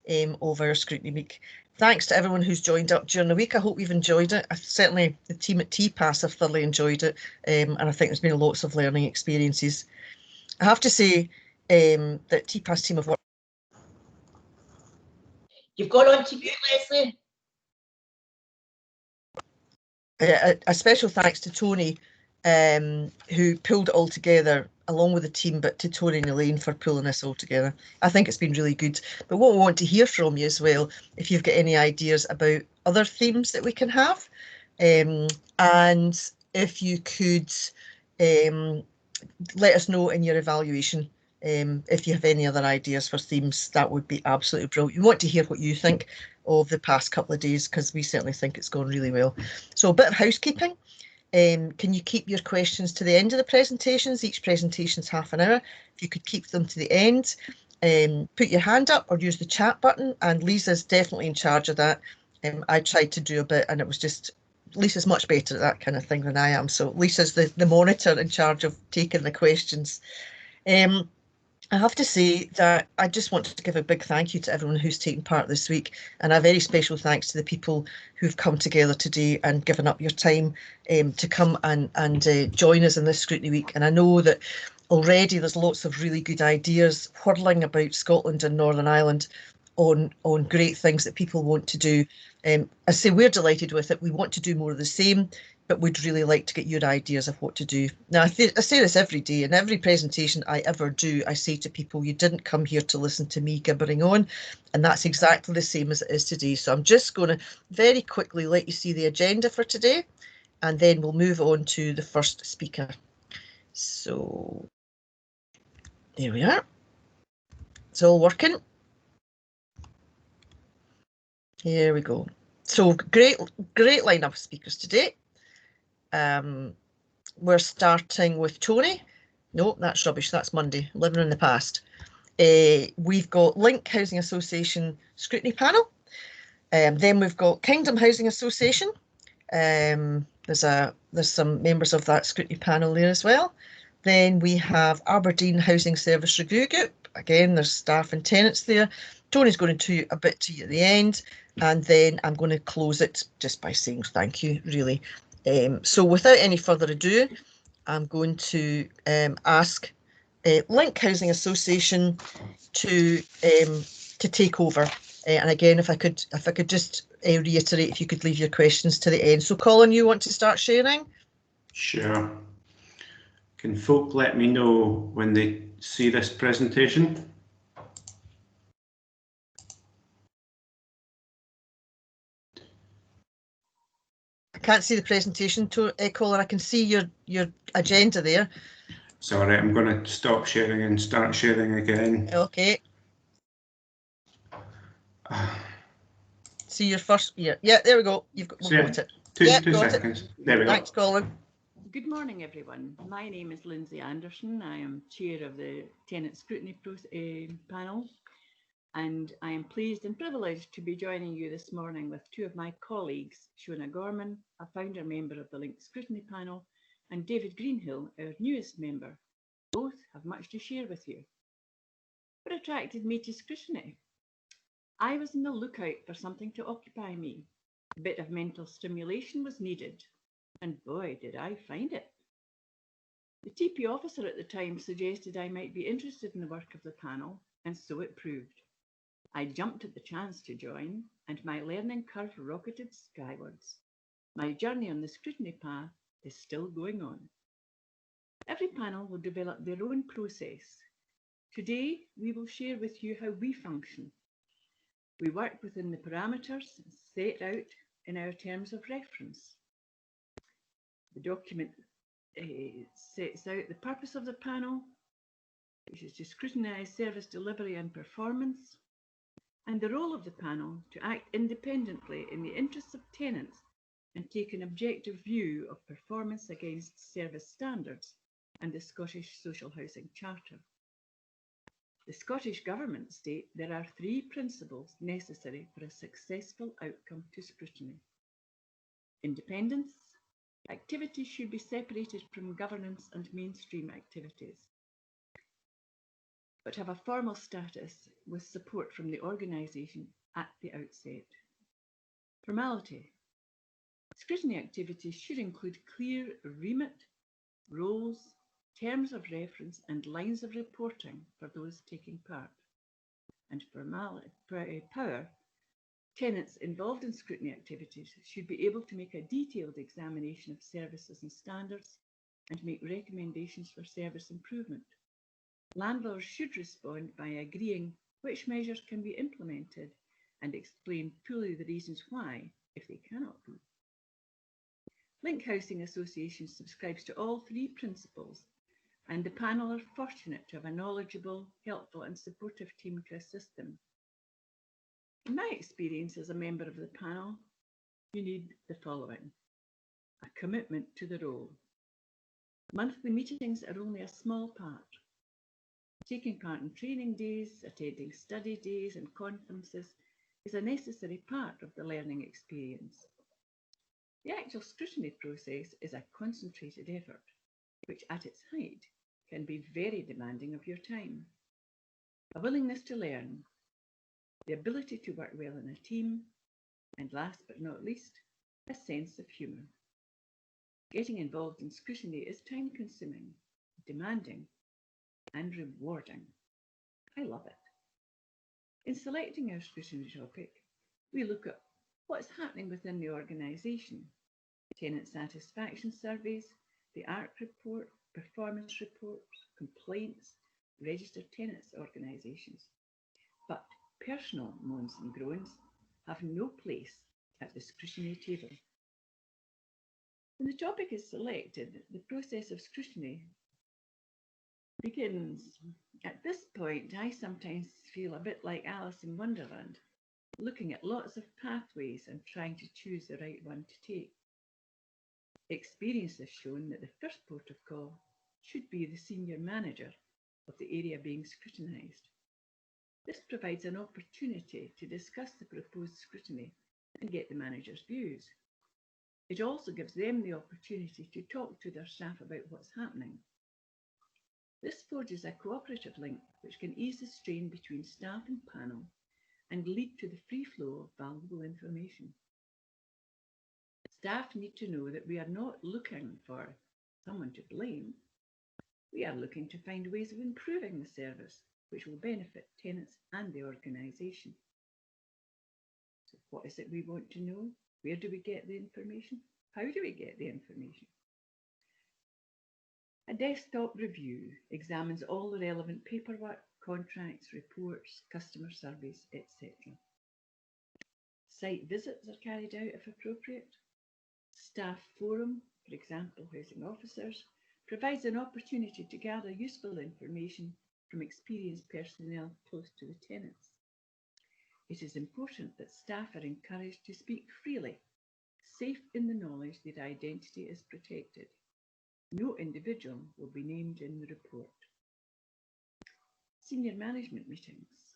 of our Scrutiny Week. Thanks to everyone who's joined up during the week. I hope you've enjoyed it. Certainly the team at TPAS have thoroughly enjoyed it, and I think there's been lots of learning experiences. I have to say that TPAS team have worked. You've gone on to mute, Leslie. A special thanks to Tony, who pulled it all together along with the team, but to Tony and Elaine for pulling this all together. I think it's been really good. But what we want to hear from you as well, if you've got any ideas about other themes that we can have, and if you could let us know in your evaluation. If you have any other ideas for themes, that would be absolutely brilliant. We want to hear what you think of the past couple of days, because we certainly think it's gone really well. So a bit of housekeeping. Can you keep your questions to the end of the presentations? Each presentation's half an hour. If you could keep them to the end, put your hand up or use the chat button, and Lisa's definitely in charge of that. I tried to do a bit and it was just, Lisa's much better at that kind of thing than I am. So Lisa's the monitor in charge of taking the questions. I have to say that I just wanted to give a big thank you to everyone who's taken part this week, and a very special thanks to the people who've come together today and given up your time to come and join us in this Scrutiny Week. And I know that already there's lots of really good ideas whirling about Scotland and Northern Ireland on great things that people want to do. I say we're delighted with it. We want to do more of the same, but we'd really like to get your ideas of what to do. Now, I say this every day, in every presentation I ever do, I say to people, you didn't come here to listen to me gibbering on, and that's exactly the same as it is today. So I'm just going to very quickly let you see the agenda for today, and then we'll move on to the first speaker. So there we are. It's all working. Here we go. So great lineup of speakers today. We're starting with Tony. No, that's rubbish. That's Monday. Living in the past. We've got Link Housing Association Scrutiny Panel. Then we've got Kingdom Housing Association. There's some members of that Scrutiny Panel there as well. Then we have Aberdeen Housing Service Review Group. Again, there's staff and tenants there. Tony's going to do a bit to you at the end, and then I'm going to close it just by saying thank you, really. So without any further ado, I'm going to ask Link Housing Association to take over. And again, if I could just reiterate, if you could leave your questions to the end. So Colin, you want to start sharing? Sure. Can folk let me know when they see this presentation? I can't see the presentation, Colin. I can see your agenda there. Sorry, I'm going to stop sharing and start sharing again. Okay. See your first. Yeah, there we go. We've got it. Two seconds. There we go. Thanks, Colin. Good morning, everyone. My name is Lindsay Anderson. I am chair of the Tenant Scrutiny Panel, and I am pleased and privileged to be joining you this morning with two of my colleagues, Shona Gorman, a founder member of the Link Scrutiny Panel, and David Greenhill, our newest member. Both have much to share with you. What attracted me to Scrutiny? I was on the lookout for something to occupy me. A bit of mental stimulation was needed, and boy, did I find it. The TP officer at the time suggested I might be interested in the work of the panel, and so it proved. I jumped at the chance to join, and my learning curve rocketed skywards. My journey on the scrutiny path is still going on. Every panel will develop their own process. Today, we will share with you how we function. We work within the parameters set out in our terms of reference. The document sets out the purpose of the panel, which is to scrutinise service delivery and performance, and the role of the panel to act independently in the interests of tenants and take an objective view of performance against service standards and the Scottish Social Housing Charter. The Scottish Government state there are 3 principles necessary for a successful outcome to scrutiny. Independence. Activities should be separated from governance and mainstream activities. but have a formal status with support from the organisation at the outset. Formality. Scrutiny activities should include clear remit, roles, terms of reference and lines of reporting for those taking part. And power. Tenants involved in scrutiny activities should be able to make a detailed examination of services and standards and make recommendations for service improvement. Landlords should respond by agreeing which measures can be implemented and explain fully the reasons why, if they cannot be. Link Housing Association subscribes to all three principles, and the panel are fortunate to have a knowledgeable, helpful and supportive team to assist them. In my experience as a member of the panel, you need the following: a commitment to the role. Monthly meetings are only a small part. Taking part in training days, attending study days and conferences is a necessary part of the learning experience. The actual scrutiny process is a concentrated effort, which at its height can be very demanding of your time. A willingness to learn, the ability to work well in a team, and last but not least, a sense of humour. Getting involved in scrutiny is time-consuming, demanding, and rewarding. I love it. In selecting our scrutiny topic, we look at what's happening within the organisation, tenant satisfaction surveys, the ARC report, performance reports, complaints, registered tenants organisations. But personal moans and groans have no place at the scrutiny table. When the topic is selected, the process of scrutiny begins. At this point, I sometimes feel a bit like Alice in Wonderland, looking at lots of pathways and trying to choose the right one to take. Experience has shown that the first port of call should be the senior manager of the area being scrutinised. This provides an opportunity to discuss the proposed scrutiny and get the manager's views. It also gives them the opportunity to talk to their staff about what's happening. This forges a cooperative link which can ease the strain between staff and panel and lead to the free flow of valuable information. Staff need to know that we are not looking for someone to blame. We are looking to find ways of improving the service which will benefit tenants and the organisation. So what is it we want to know? Where do we get the information? How do we get the information? A desktop review examines all the relevant paperwork, contracts, reports, customer surveys, etc. Site visits are carried out if appropriate. Staff forum, for example, housing officers, provides an opportunity to gather useful information from experienced personnel close to the tenants. It is important that staff are encouraged to speak freely, safe in the knowledge their identity is protected. No individual will be named in the report. Senior management meetings.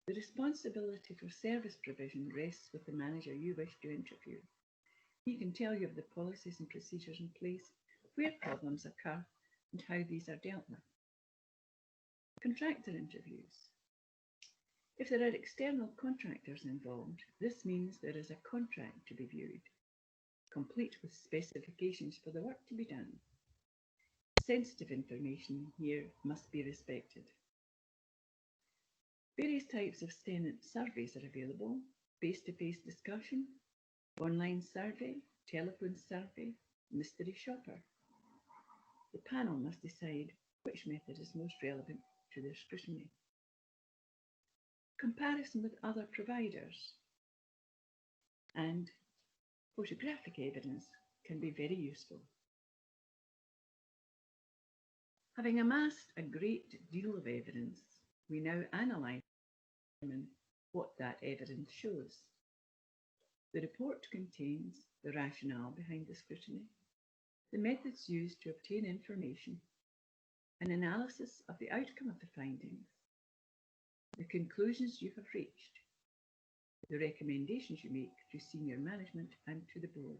The responsibility for service provision rests with the manager you wish to interview. He can tell you of the policies and procedures in place, where problems occur, and how these are dealt with. Contractor interviews. If there are external contractors involved, this means there is a contract to be viewed, complete with specifications for the work to be done. Sensitive information here must be respected. Various types of tenant surveys are available: face-to-face discussion, online survey, telephone survey, mystery shopper. The panel must decide which method is most relevant to their scrutiny. Comparison with other providers and photographic evidence can be very useful. Having amassed a great deal of evidence, we now analyse what that evidence shows. The report contains the rationale behind the scrutiny, the methods used to obtain information, an analysis of the outcome of the findings, the conclusions you have reached, the recommendations you make to senior management and to the board.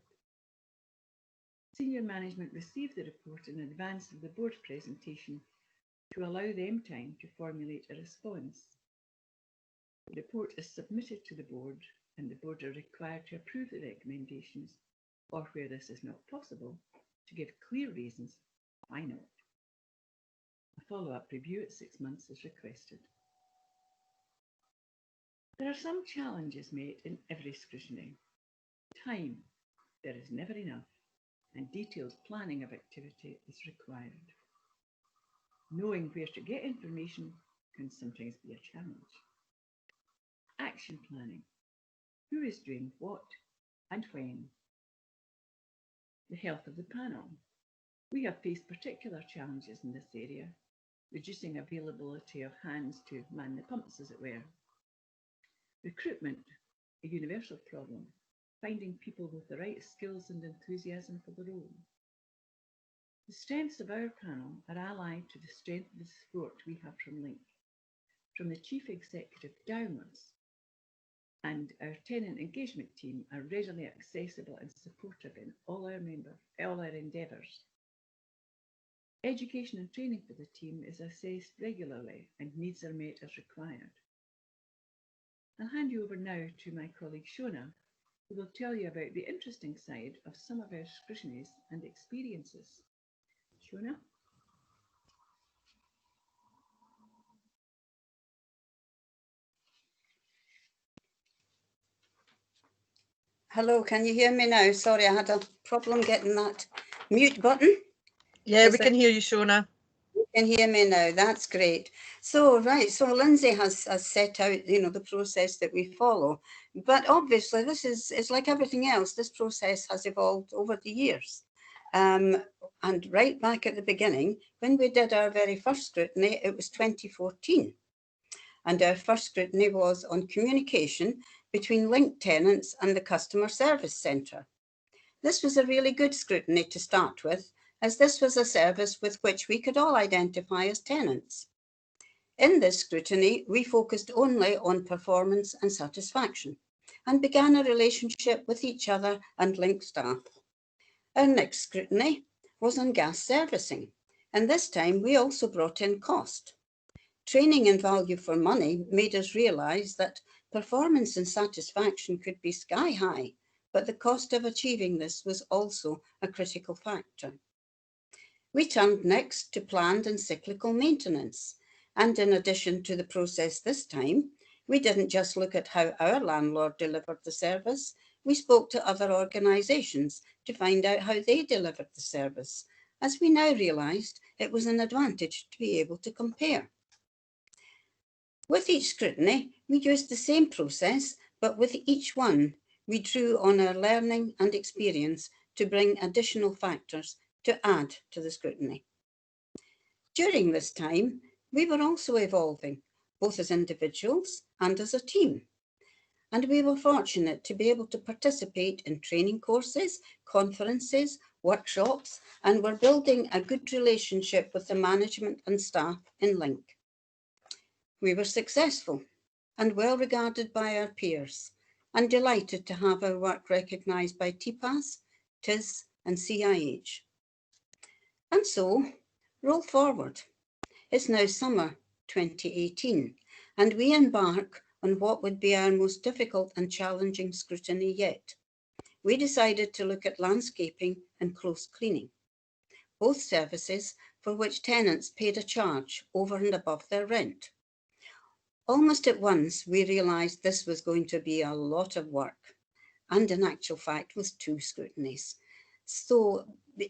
Senior management receive the report in advance of the board presentation to allow them time to formulate a response. The report is submitted to the board, and the board are required to approve the recommendations, or where this is not possible, to give clear reasons why not. A follow-up review at 6 months is requested. There are some challenges met in every scrutiny. Time, there is never enough, and detailed planning of activity is required. Knowing where to get information can sometimes be a challenge. Action planning. Who is doing what and when? The health of the panel. We have faced particular challenges in this area, reducing availability of hands to man the pumps, as it were. Recruitment, a universal problem, finding people with the right skills and enthusiasm for the role. The strengths of our panel are allied to the strength of the support we have from Link, from the Chief Executive downwards, and our tenant engagement team are readily accessible and supportive in all our endeavours. Education and training for the team is assessed regularly and needs are met as required. I'll hand you over now to my colleague Shona, who will tell you about the interesting side of some of our scrutinies and experiences. Shona? Hello, can you hear me now? Sorry, I had a problem getting that mute button. Yeah, we can hear you, Shona. You can hear me now, that's great. So, so Lindsay has set out, the process that we follow. But obviously, it's like everything else, this process has evolved over the years. And right back at the beginning, when we did our very first scrutiny, it was 2014. And our first scrutiny was on communication between Link tenants and the Customer Service Centre. This was a really good scrutiny to start with, as this was a service with which we could all identify as tenants. In this scrutiny, we focused only on performance and satisfaction, and began a relationship with each other and Link staff. Our next scrutiny was on gas servicing, and this time we also brought in cost. Training and value for money made us realise that performance and satisfaction could be sky high, but the cost of achieving this was also a critical factor. We turned next to planned and cyclical maintenance, and in addition to the process this time, we didn't just look at how our landlord delivered the service, we spoke to other organisations to find out how they delivered the service, as we now realised it was an advantage to be able to compare. With each scrutiny, we used the same process, but with each one, we drew on our learning and experience to bring additional factors to add to the scrutiny. During this time, we were also evolving, both as individuals and as a team. And we were fortunate to be able to participate in training courses, conferences, workshops, and were building a good relationship with the management and staff in Link. We were successful and well regarded by our peers, and delighted to have our work recognised by TPAS, TIS and CIH. And so, roll forward. It's now summer 2018, and we embark on what would be our most difficult and challenging scrutiny yet. We decided to look at landscaping and close cleaning, both services for which tenants paid a charge over and above their rent. Almost at once, we realised this was going to be a lot of work, and in actual fact was 2 scrutinies. So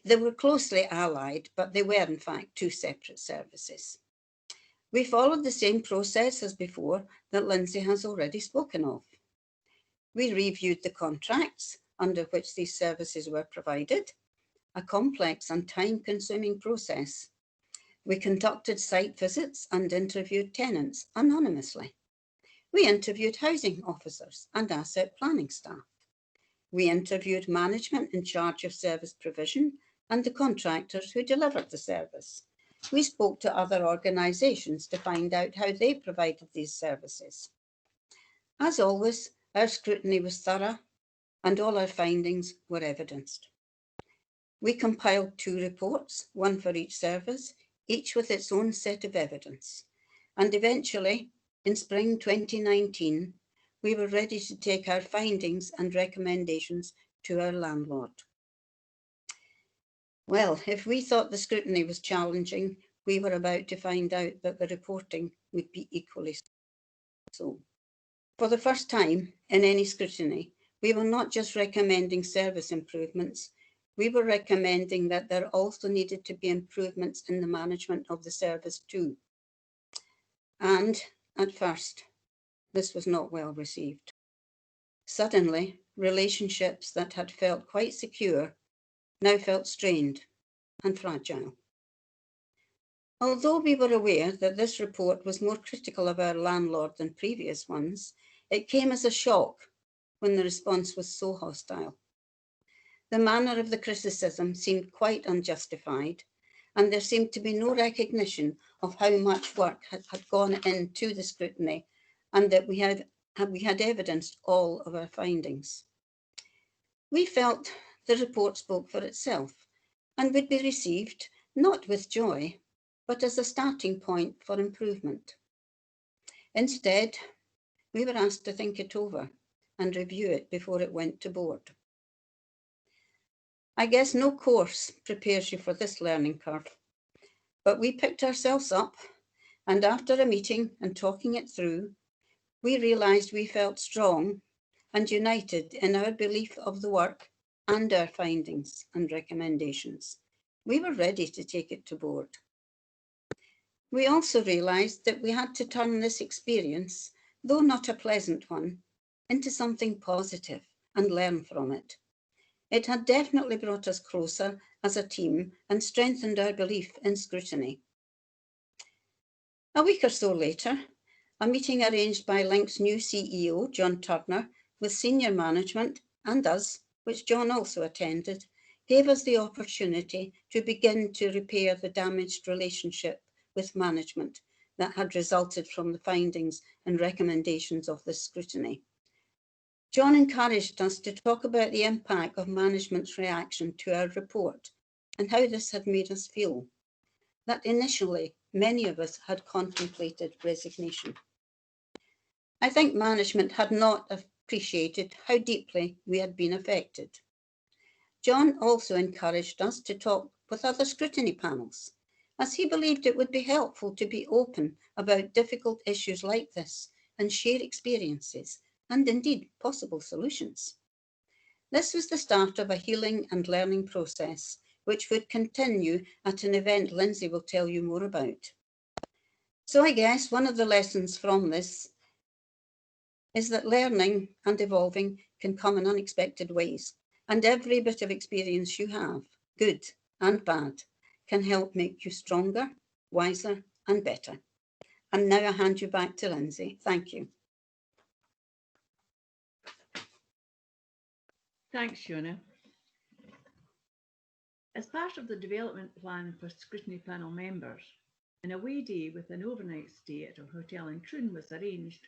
they were closely allied, but they were in fact 2 separate services. We followed the same process as before that Lindsay has already spoken of. We reviewed the contracts under which these services were provided, a complex and time-consuming process. We conducted site visits and interviewed tenants anonymously. We interviewed housing officers and asset planning staff. We interviewed management in charge of service provision and the contractors who delivered the service. We spoke to other organisations to find out how they provided these services. As always, our scrutiny was thorough and all our findings were evidenced. We compiled 2 reports, one for each service, each with its own set of evidence. And eventually, in spring 2019, we were ready to take our findings and recommendations to our landlord. Well, if we thought the scrutiny was challenging, we were about to find out that the reporting would be equally so. For the first time in any scrutiny, we were not just recommending service improvements, we were recommending that there also needed to be improvements in the management of the service too. And at first, this was not well received. Suddenly, relationships that had felt quite secure now felt strained and fragile. Although we were aware that this report was more critical of our landlord than previous ones, it came as a shock when the response was so hostile. The manner of the criticism seemed quite unjustified, and there seemed to be no recognition of how much work had gone into the scrutiny and that we had evidenced all of our findings. We felt the report spoke for itself and would be received not with joy, but as a starting point for improvement. Instead, we were asked to think it over and review it before it went to board. I guess no course prepares you for this learning curve, but we picked ourselves up, and after a meeting and talking it through, we realised we felt strong and united in our belief of the work and our findings and recommendations. We were ready to take it to board. We also realised that we had to turn this experience, though not a pleasant one, into something positive and learn from it. It had definitely brought us closer as a team and strengthened our belief in scrutiny. A week or so later, a meeting arranged by Link's new CEO, John Turner, with senior management and us, which John also attended, gave us the opportunity to begin to repair the damaged relationship with management that had resulted from the findings and recommendations of this scrutiny. John encouraged us to talk about the impact of management's reaction to our report and how this had made us feel. That initially, many of us had contemplated resignation. I think management had not appreciated how deeply we had been affected. John also encouraged us to talk with other scrutiny panels, as he believed it would be helpful to be open about difficult issues like this and share experiences and indeed possible solutions. This was the start of a healing and learning process, which would continue at an event Lindsay will tell you more about. So I guess one of the lessons from this is that learning and evolving can come in unexpected ways, and every bit of experience you have, good and bad, can help make you stronger, wiser and better. And now I hand you back to Lindsay. Thank you. Thanks, Shona. As part of the development plan for scrutiny panel members, an away day with an overnight stay at a hotel in Troon was arranged.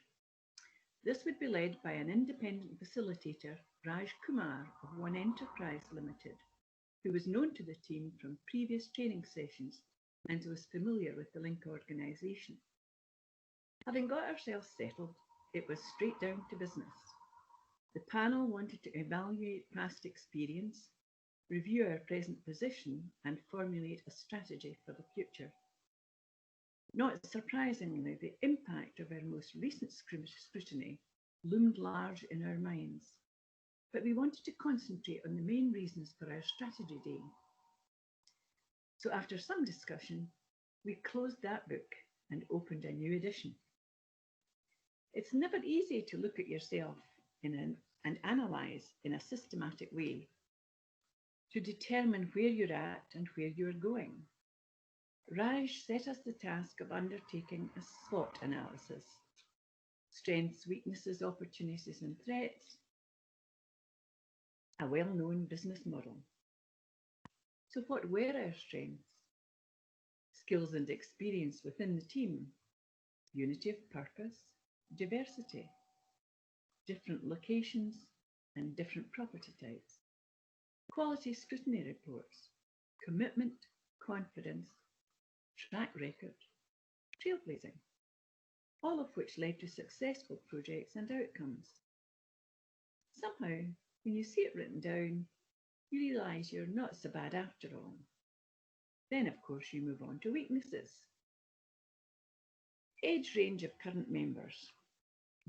This would be led by an independent facilitator, Raj Kumar of One Enterprise Limited, who was known to the team from previous training sessions and was familiar with the Link organisation. Having got ourselves settled, it was straight down to business. The panel wanted to evaluate past experience, review our present position, and formulate a strategy for the future. Not surprisingly, the impact of our most recent scrutiny loomed large in our minds, but we wanted to concentrate on the main reasons for our strategy day. So after some discussion, we closed that book and opened a new edition. It's never easy to look at yourself and analyse in a systematic way to determine where you're at and where you're going. Raj set us the task of undertaking a SWOT analysis: strengths, weaknesses, opportunities and threats, a well-known business model. So what were our strengths? Skills and experience within the team, unity of purpose, diversity, different locations and different property types, quality scrutiny reports, commitment, confidence, track record, trailblazing, all of which led to successful projects and outcomes. Somehow, when you see it written down, you realise you're not so bad after all. Then, of course, you move on to weaknesses. Age range of current members,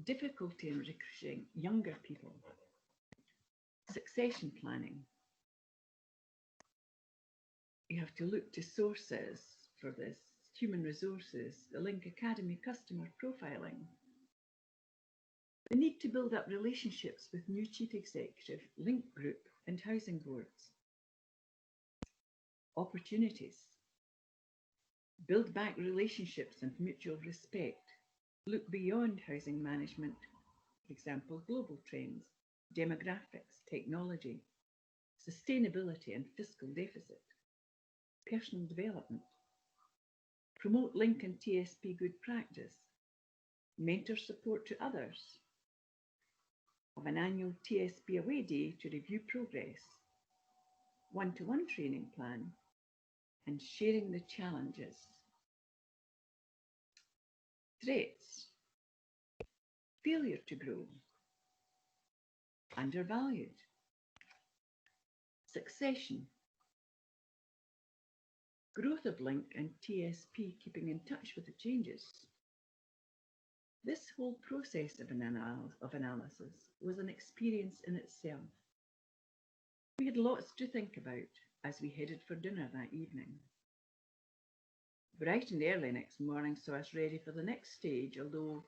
difficulty in recruiting younger people, succession planning. You have to look to sources for this, human resources, the Link Academy customer profiling. The need to build up relationships with new chief executive, Link Group and housing boards. Opportunities. Build back relationships and mutual respect. Look beyond housing management, for example, global trends, demographics, technology, sustainability and fiscal deficit, personal development. Promote Link and TSP good practice. Mentor support to others. Have an annual TSP away day to review progress. One-to-one training plan. And sharing the challenges. Threats. Failure to grow. Undervalued. Succession. Growth of Link and TSP keeping in touch with the changes. This whole process of analysis was an experience in itself. We had lots to think about as we headed for dinner that evening. Bright and early next morning saw us ready for the next stage, although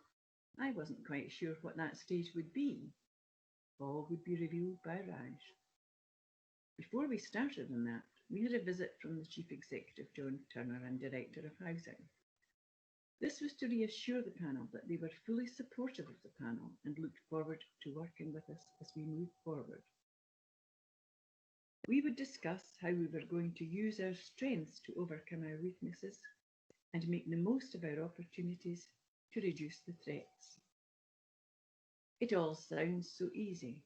I wasn't quite sure what that stage would be. All would be revealed by Raj. Before we started on that, we had a visit from the Chief Executive, John Turner, and Director of Housing. This was to reassure the panel that they were fully supportive of the panel and looked forward to working with us as we moved forward. We would discuss how we were going to use our strengths to overcome our weaknesses and make the most of our opportunities to reduce the threats. It all sounds so easy,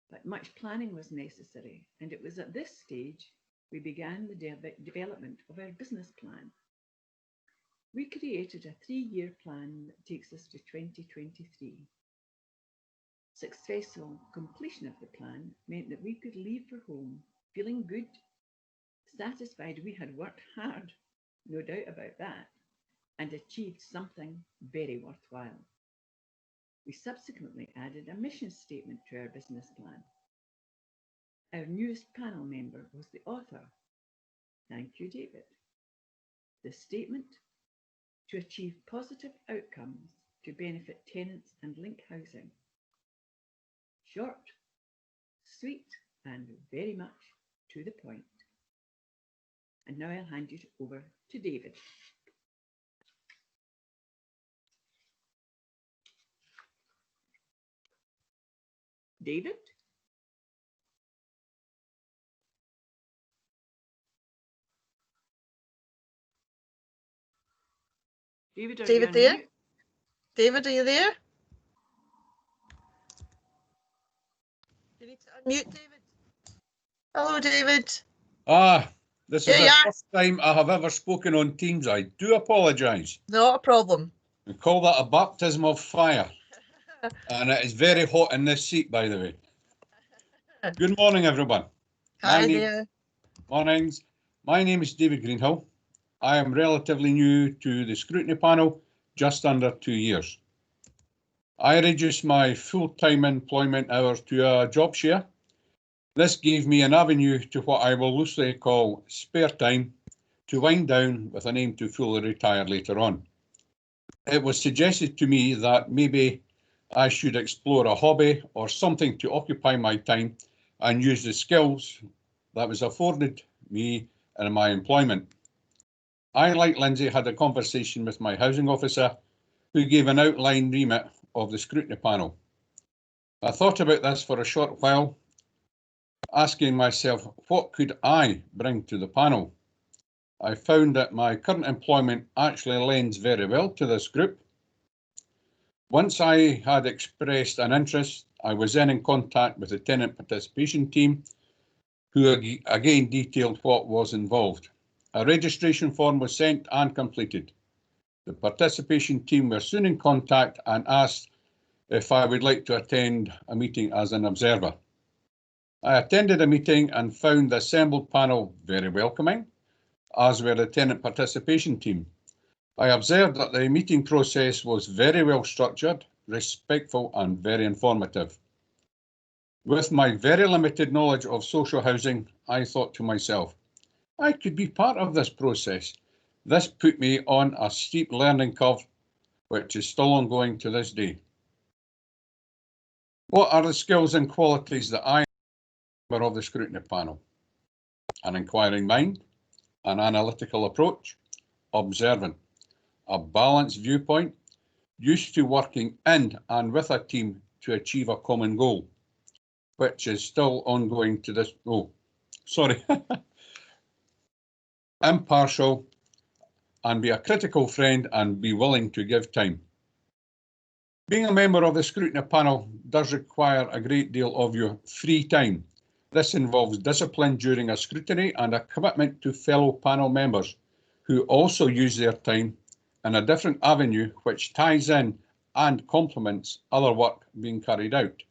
but much planning was necessary, and it was at this stage we began the development of our business plan. We created a 3-year plan that takes us to 2023. Successful completion of the plan meant that we could leave for home feeling good, satisfied we had worked hard, no doubt about that, and achieved something very worthwhile. We subsequently added a mission statement to our business plan. Our newest panel member was the author. Thank you, David. The statement: to achieve positive outcomes to benefit tenants and Link housing. Short, sweet, and very much to the point. And now I'll hand you over to David. David? David, David there? David, are you there? You need to unmute, David. Hello, David. This is the first time I have ever spoken on Teams. I do apologise. Not a problem. We call that a baptism of fire. And it is very hot in this seat, by the way. Good morning, everyone. Hi there. Mornings. My name is David Greenhill. I am relatively new to the Scrutiny panel, just under 2 years. I reduced my full-time employment hours to a job share. This gave me an avenue to what I will loosely call spare time to wind down with an aim to fully retire later on. It was suggested to me that maybe I should explore a hobby or something to occupy my time and use the skills that was afforded me in my employment. I, like Lindsay, had a conversation with my housing officer who gave an outline remit of the Scrutiny panel. I thought about this for a short while, asking myself, what could I bring to the panel? I found that my current employment actually lends very well to this group. Once I had expressed an interest, I was then in contact with the tenant participation team, who again detailed what was involved. A registration form was sent and completed. The participation team were soon in contact and asked if I would like to attend a meeting as an observer. I attended a meeting and found the assembled panel very welcoming, as were the tenant participation team. I observed that the meeting process was very well structured, respectful and very informative. With my very limited knowledge of social housing, I thought to myself, I could be part of this process. This put me on a steep learning curve, which is still ongoing to this day. What are the skills and qualities that I am a member of the scrutiny panel? An inquiring mind, an analytical approach, observant, a balanced viewpoint, used to working in and with a team to achieve a common goal, which is still ongoing to this, impartial, and be a critical friend and be willing to give time. Being a member of the scrutiny panel does require a great deal of your free time. This involves discipline during a scrutiny and a commitment to fellow panel members who also use their time in a different avenue which ties in and complements other work being carried out.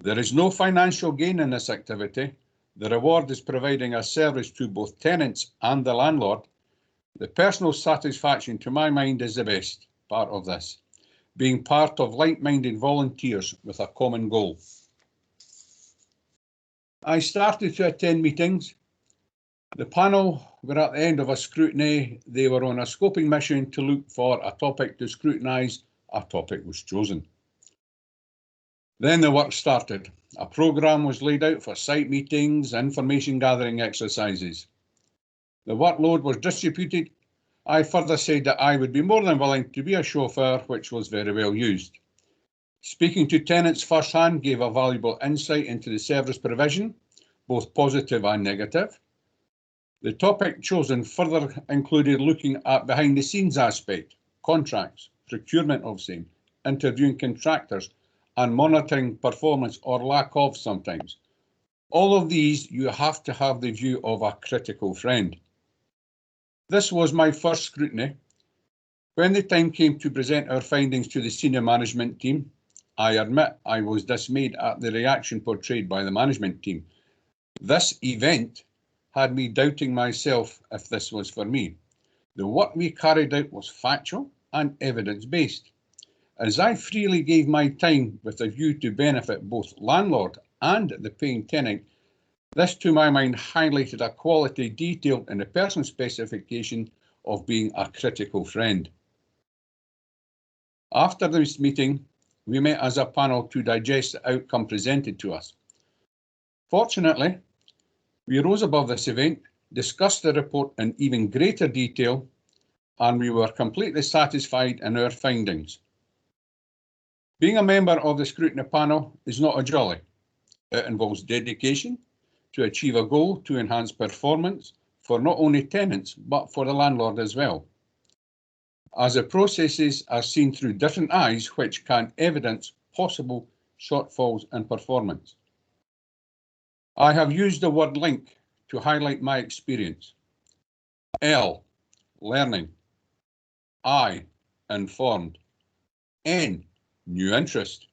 There is no financial gain in this activity. The reward is providing a service to both tenants and the landlord. The personal satisfaction to my mind is the best part of this, being part of like-minded volunteers with a common goal. I started to attend meetings. The panel were at the end of a scrutiny. They were on a scoping mission to look for a topic to scrutinise. A topic was chosen. Then the work started. A programme was laid out for site meetings, information gathering exercises. The workload was distributed. I further said that I would be more than willing to be a chauffeur, which was very well used. Speaking to tenants firsthand gave a valuable insight into the service provision, both positive and negative. The topic chosen further included looking at behind the scenes aspect, contracts, procurement of same, interviewing contractors, and monitoring performance or lack of sometimes. All of these you have to have the view of a critical friend. This was my first scrutiny. When the time came to present our findings to the senior management team, I admit I was dismayed at the reaction portrayed by the management team. This event had me doubting myself if this was for me. The work we carried out was factual and evidence-based. As I freely gave my time with a view to benefit both landlord and the paying tenant, this to my mind highlighted a quality detailed in the person specification of being a critical friend. After this meeting, we met as a panel to digest the outcome presented to us. Fortunately, we rose above this event, discussed the report in even greater detail, and we were completely satisfied in our findings. Being a member of the scrutiny panel is not a jolly. It involves dedication to achieve a goal to enhance performance for not only tenants, but for the landlord as well, as the processes are seen through different eyes which can evidence possible shortfalls in performance. I have used the word link to highlight my experience. L, learning. I, informed. N, new interest.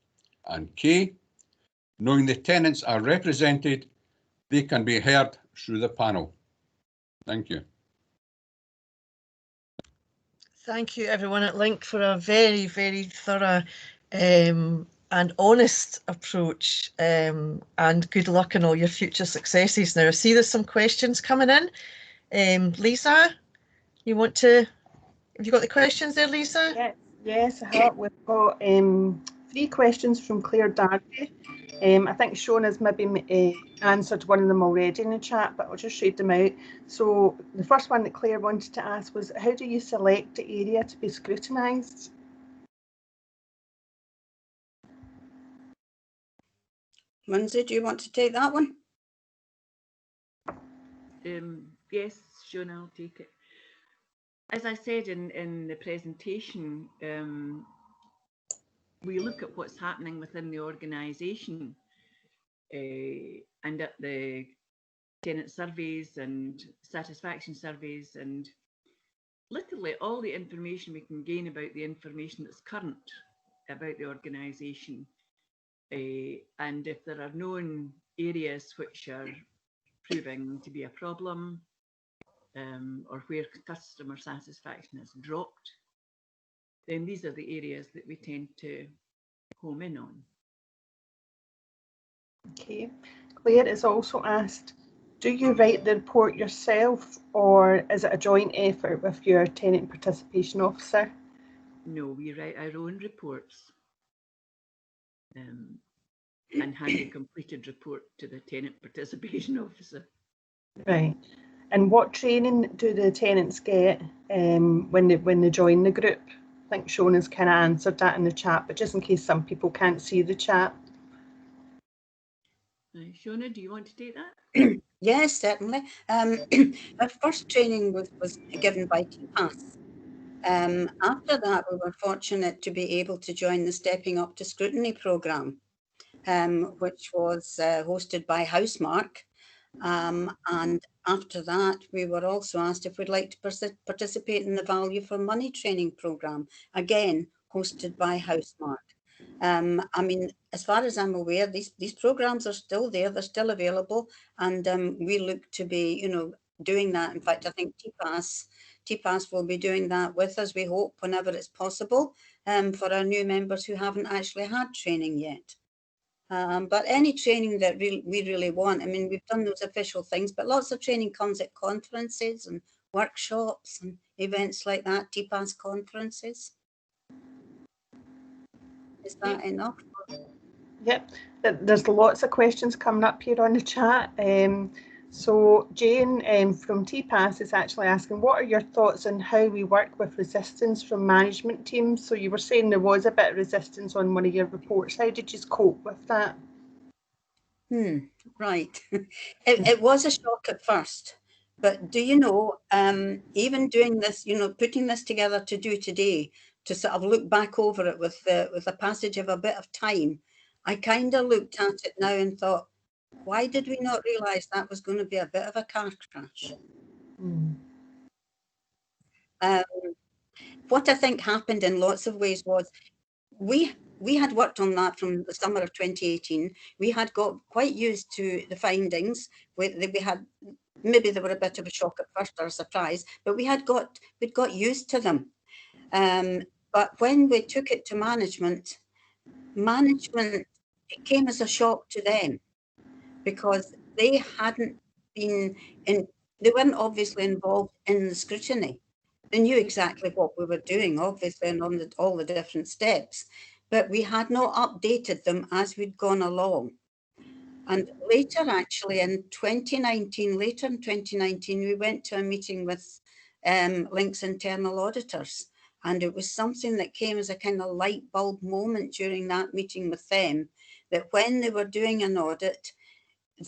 And K, knowing the tenants are represented, they can be heard through the panel. Thank you. Thank you everyone at Link for a very, very thorough and honest approach, and good luck in all your future successes. Now I see there's some questions coming in. Lisa, you want to, have you got the questions there, Lisa? Yes, I have. We've got 3 questions from Claire Darby. I think Sean has maybe answered one of them already in the chat, but I'll just read them out. So the first one that Claire wanted to ask was, how do you select the area to be scrutinised? Lindsay, do you want to take that one? Yes, Sean, I'll take it. As I said in the presentation, we look at what's happening within the organisation and at the tenant surveys and satisfaction surveys, and literally all the information we can gain about the information that's current about the organisation. And if there are known areas which are proving to be a problem, or where customer satisfaction has dropped, then these are the areas that we tend to home in on. Okay. Claire is also asked, do you write the report yourself, or is it a joint effort with your tenant participation officer? No, we write our own reports and hand a completed report to the tenant participation officer. Right. And what training do the tenants get when they join the group? I think Shona's kind of answered that in the chat, but just in case some people can't see the chat. Shona, do you want to take that? Yes, certainly. Our first training was given by TPAS. After that, we were fortunate to be able to join the Stepping Up to Scrutiny programme, which was hosted by Housemark. And after that, we were also asked if we'd like to participate in the Value for Money training programme, again, hosted by Housemark. I mean, as far as I'm aware, these programmes are still there, they're still available, and we look to be, doing that. In fact, I think TPAS will be doing that with us, we hope, whenever it's possible, for our new members who haven't actually had training yet. But any training that we really want, I mean, we've done those official things, but lots of training comes at conferences and workshops and events like that, TPAS conferences. Is that enough? Yep, there's lots of questions coming up here on the chat. So Jane from TPAS is actually asking, what are your thoughts on how we work with resistance from management teams? So you were saying there was a bit of resistance on one of your reports. How did you cope with that? Right. It was a shock at first, but do you know, even doing this, putting this together to do today, to sort of look back over it with the passage of a bit of time, I kind of looked at it now and thought, why did we not realise that was going to be a bit of a car crash? What I think happened in lots of ways was we had worked on that from the summer of 2018. We had got quite used to the findings. We had, maybe they were a bit of a shock at first or a surprise, but we'd got used to them. But when we took it to management, it came as a shock to them, because they hadn't been they weren't obviously involved in the scrutiny. They knew exactly what we were doing, obviously, and on all the different steps, but we had not updated them as we'd gone along. And later, actually, in 2019, we went to a meeting with Link's internal auditors, and it was something that came as a kind of light bulb moment during that meeting with them, that when they were doing an audit,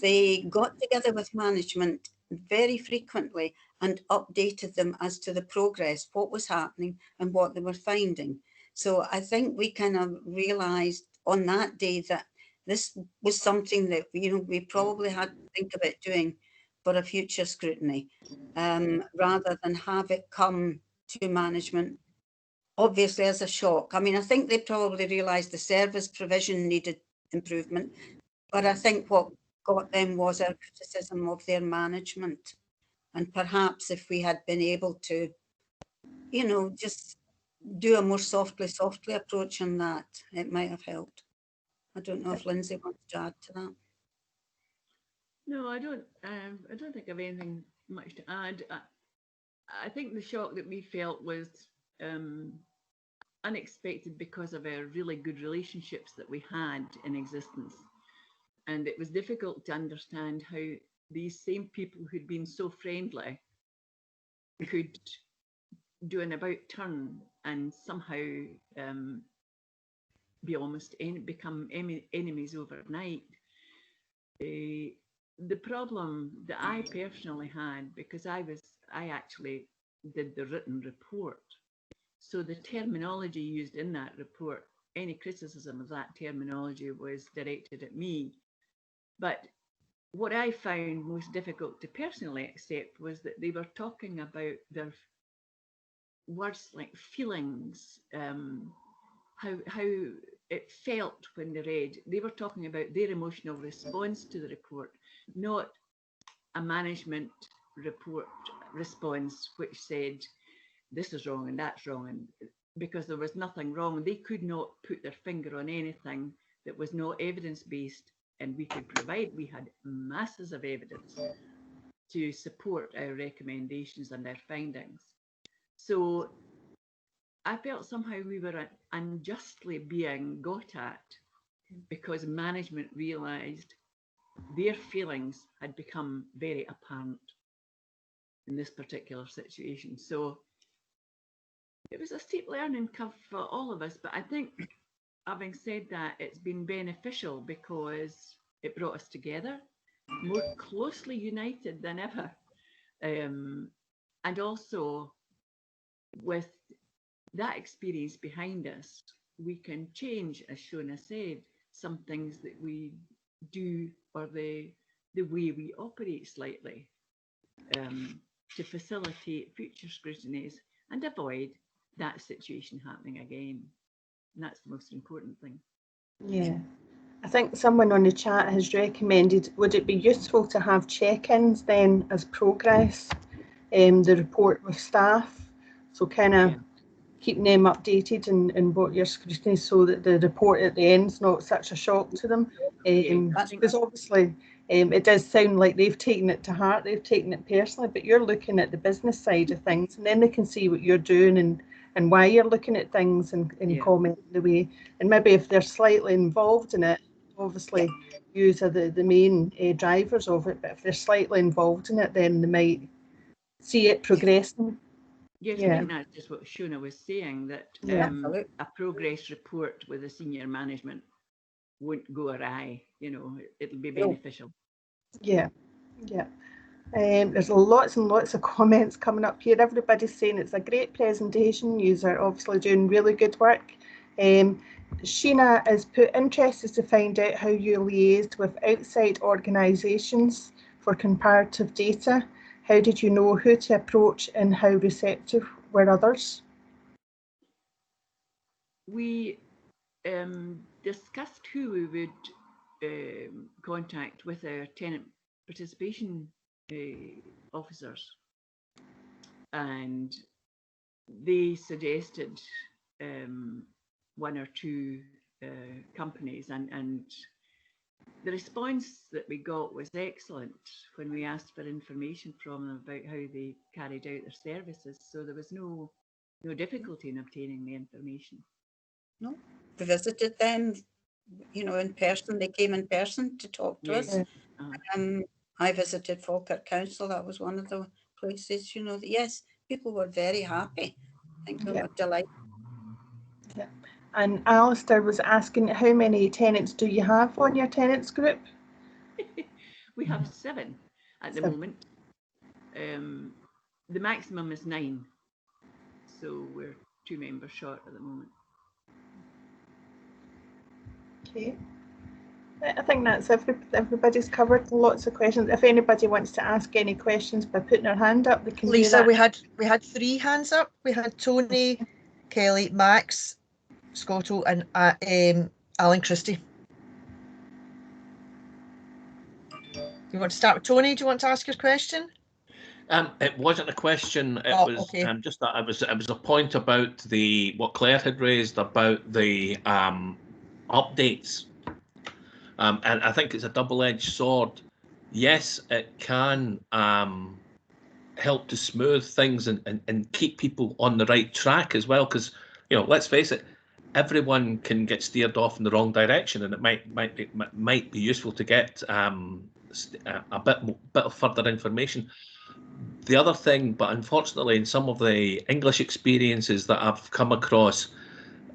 they got together with management very frequently and updated them as to the progress, what was happening and what they were finding. So I think we kind of realised on that day that this was something that we probably had to think about doing for a future scrutiny, rather than have it come to management, obviously, as a shock. I mean, I think they probably realised the service provision needed improvement, but I think what got them was our criticism of their management. And perhaps if we had been able to, just do a more softly approach on that, it might have helped. I don't know if Lindsay wants to add to that. No, I don't think I have anything much to add. I think the shock that we felt was unexpected because of our really good relationships that we had in existence. And it was difficult to understand how these same people who'd been so friendly could do an about turn and somehow become enemies overnight. The problem that I personally had, because I actually did the written report, so the terminology used in that report, any criticism of that terminology was directed at me. But what I found most difficult to personally accept was that they were talking about their words like feelings, how it felt when they read. They were talking about their emotional response to the report, not a management report response which said this is wrong and that's wrong, and because there was nothing wrong, they could not put their finger on anything that was not evidence-based, and we could provide, we had masses of evidence to support our recommendations and our findings. So I felt somehow we were unjustly being got at because management realised their feelings had become very apparent in this particular situation. So it was a steep learning curve for all of us, but I think, having said that, it's been beneficial because it brought us together, more closely united than ever. And also, with that experience behind us, we can change, as Shona said, some things that we do or the way we operate slightly to facilitate future scrutinies and avoid that situation happening again. And that's the most important thing. Yeah. I think someone on the chat has recommended, would it be useful to have check-ins then as progress, the report with staff? So kind of keeping them updated in what your scrutiny, so that the report at the end is not such a shock to them. Because obviously it does sound like they've taken it to heart, they've taken it personally, but you're looking at the business side of things, and then they can see what you're doing and why you're looking at things and commenting the way. And maybe if they're slightly involved in it, obviously you are the main drivers of it, but if they're slightly involved in it, then they might see it progressing. Yes, I think that's just what Shona was saying, that a progress report with the senior management won't go awry, it'll be beneficial. Yeah. There's lots and lots of comments coming up here. Everybody's saying it's a great presentation. You are obviously doing really good work. Sheena has put, interested to find out how you liaised with outside organisations for comparative data. How did you know who to approach and how receptive were others? We discussed who we would contact with our tenant participation officers, and they suggested one or two companies, and the response that we got was excellent when we asked for information from them about how they carried out their services. So there was no difficulty in obtaining the information. No, we visited them, in person. They came in person to talk to us. I visited Falkirk Council. That was one of the places, yes, people were very happy. I think they were delighted. Yeah. And Alistair was asking, how many tenants do you have on your tenants group? We have 7 at the moment. The maximum is 9. So we're 2 members short at the moment. Okay. I think that's everybody's covered lots of questions. If anybody wants to ask any questions by putting their hand up, they can Lisa, do that. we had 3 hands up. We had Tony, Kelly, Max, Scotto, and Alan Christie. You want to start with Tony? Do you want to ask your question? It wasn't a question. It was okay. Just that it was a point about what Claire had raised about the updates, and I think it's a double-edged sword. Yes, it can help to smooth things and keep people on the right track as well, because let's face it, everyone can get steered off in the wrong direction, and it might be useful to get a bit of further information. The other thing, but unfortunately in some of the English experiences that I've come across,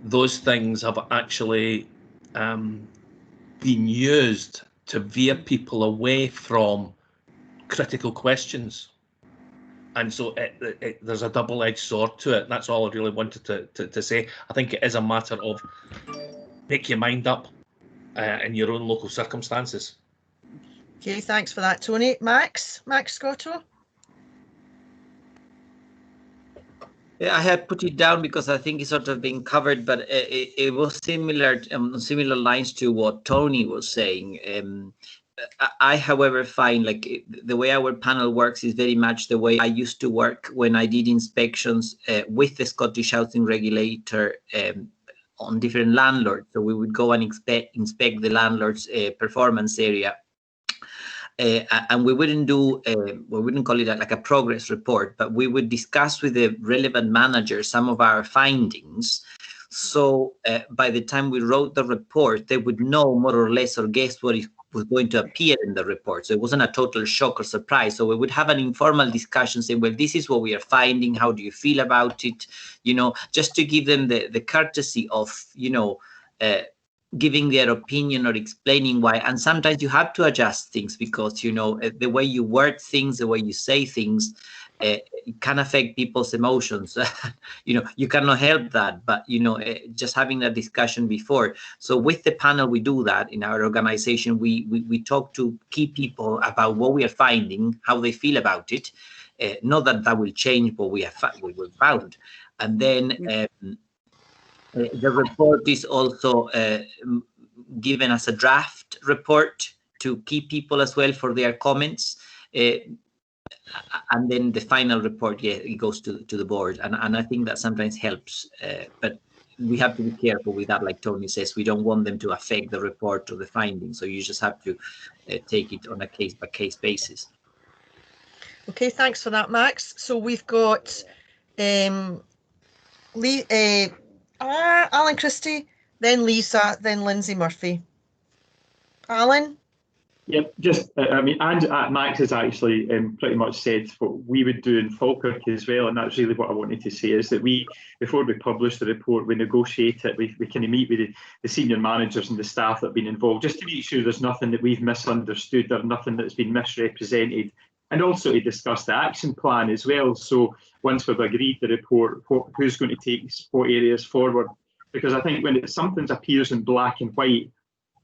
those things have actually been used to veer people away from critical questions. And so there's a double-edged sword to it. That's all I really wanted to say. I think it is a matter of make your mind up in your own local circumstances. Okay, thanks for that, Tony. Max Scotto? Yeah, I had put it down because I think it's sort of being covered, but it was similar lines to what Tony was saying. I, however, find like the way our panel works is very much the way I used to work when I did inspections with the Scottish housing regulator on different landlords. So we would go and inspect the landlord's performance area. And we wouldn't do, we wouldn't call it like a progress report, but we would discuss with the relevant manager some of our findings. So by the time we wrote the report, they would know more or less or guess what was going to appear in the report. So it wasn't a total shock or surprise. So we would have an informal discussion saying, well, this is what we are finding. How do you feel about it? You know, just to give them the courtesy of, you know, giving their opinion or explaining why. And sometimes you have to adjust things because, you know, the way you word things, the way you say things, it can affect people's emotions. You know, you cannot help that, but, you know, just having that discussion before. So with the panel, we do that in our organization. We talk to key people about what we are finding, how they feel about it. Not that will change what we found. And then the report is also given as a draft report to key people as well for their comments. And then the final report, yeah, it goes to the board. And I think that sometimes helps. But we have to be careful with that. Like Tony says, we don't want them to affect the report or the findings. So you just have to take it on a case-by-case basis. Okay, thanks for that, Max. So we've got Alan Christie, then Lisa, then Lindsay Murphy. Alan? Yep, just, I mean, and Max has actually pretty much said what we would do in Falkirk as well, and that's really what I wanted to say, is that we, before we publish the report, we negotiate it, we kind of meet with the senior managers and the staff that have been involved, just to make sure there's nothing that we've misunderstood or nothing that's been misrepresented, and also to discuss the action plan as well. So once we've agreed the report, who's going to take what areas forward, because I think when something appears in black and white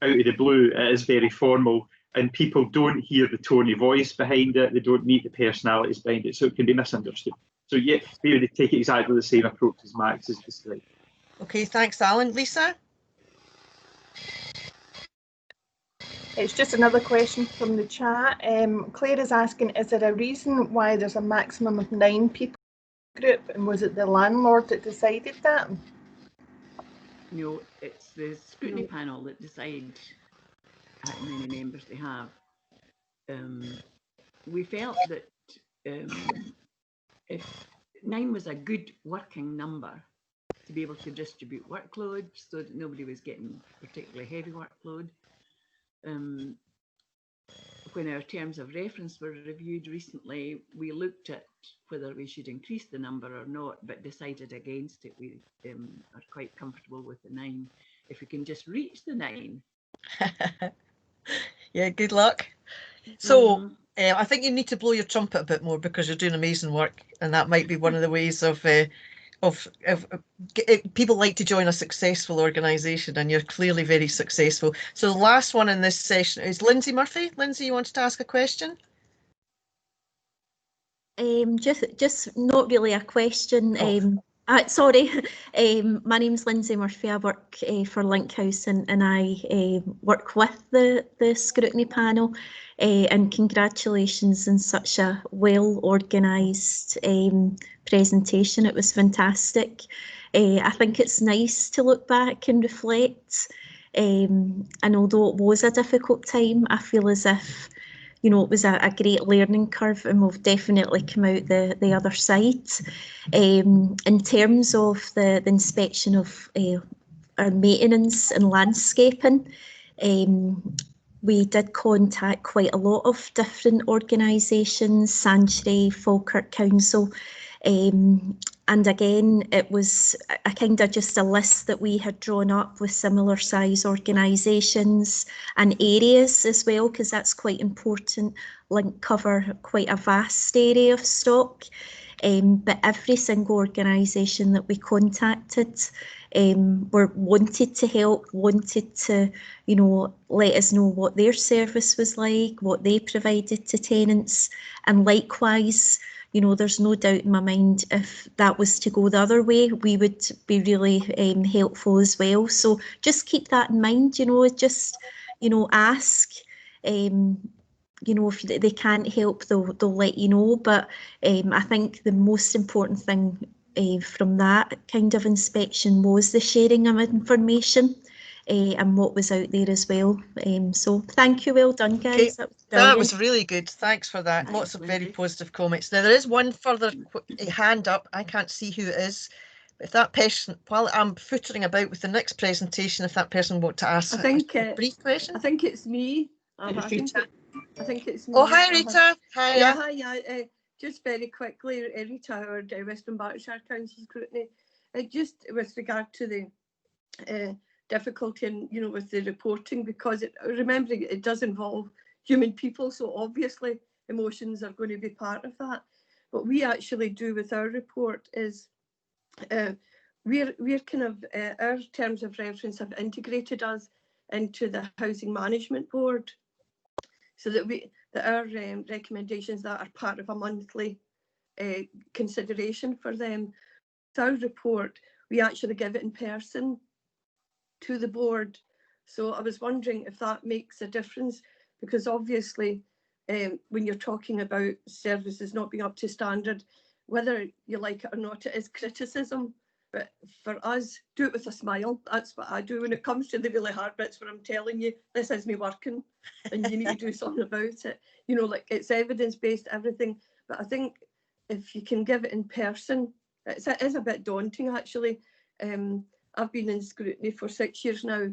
out of the blue, it is very formal, and people don't hear the tone of voice behind it, they don't meet the personalities behind it, so it can be misunderstood. So yeah, we would take exactly the same approach as Max has described. Okay, thanks, Alan. Lisa? It's just another question from the chat. Claire is asking, is there a reason why there's a maximum of 9 people group, and was it the landlord that decided that? No, it's the scrutiny panel that decide how many members they have. We felt that if 9 was a good working number to be able to distribute workload so that nobody was getting particularly heavy workload. When our terms of reference were reviewed recently, we looked at whether we should increase the number or not, but decided against it. We are quite comfortable with the 9. If we can just reach the 9. Yeah, good luck. So I think you need to blow your trumpet a bit more because you're doing amazing work, and that might be one of the ways of people like to join a successful organisation, and you're clearly very successful. So the last one in this session is Lindsay Murphy. Lindsay, you wanted to ask a question? Just not really a question. Sorry, my name's Lindsay Murphy. I work for Link House, and I work with the scrutiny panel. And congratulations on such a well organised presentation. It was fantastic. I think it's nice to look back and reflect. And although it was a difficult time, I feel as if, you know, it was a great learning curve, and we've definitely come out the other side. In terms of the inspection of our maintenance and landscaping, we did contact quite a lot of different organisations, Sanctuary, Falkirk Council, and again, it was a kind of just a list that we had drawn up with similar size organisations and areas as well, because that's quite important. Link cover quite a vast area of stock, but every single organisation that we contacted were wanted to help, wanted to, you know, let us know what their service was like, what they provided to tenants, and likewise, you know, there's no doubt in my mind if that was to go the other way, we would be really helpful as well. So just keep that in mind, you know, just, you know, ask. You know, if they can't help, they'll let you know. But I think the most important thing from that kind of inspection was the sharing of information and what was out there as well. So thank you, well done, guys. Okay. That was That was really good. Thanks for that. Thanks, Lots of very Lindsay. positive comments. Now, there is one further hand up. I can't see who it is. If that person, while I'm footering about with the next presentation, if that person want to ask a brief question. I think it's me. I think it's me. Oh, hi, Rita. Hiya. Yeah, hi. Yeah. Just very quickly, Rita Howard, Western Berkshire Council Scrutiny. Just with regard to the difficulty in, you know, with the reporting, because remembering it does involve human people, so obviously emotions are going to be part of that. What we actually do with our report is we're kind of our terms of reference have integrated us into the Housing Management Board, so that our recommendations that are part of a monthly consideration for them. With our report, we actually give it in person to the board. So I was wondering if that makes a difference, because obviously when you're talking about services not being up to standard, whether you like it or not, it is criticism. But for us, do it with a smile. That's what I do when it comes to the really hard bits where I'm telling you, this is me working and you need to do something about it. You know, like it's evidence-based, everything. But I think if you can give it in person, it is a bit daunting, actually. I've been in scrutiny for 6 years now,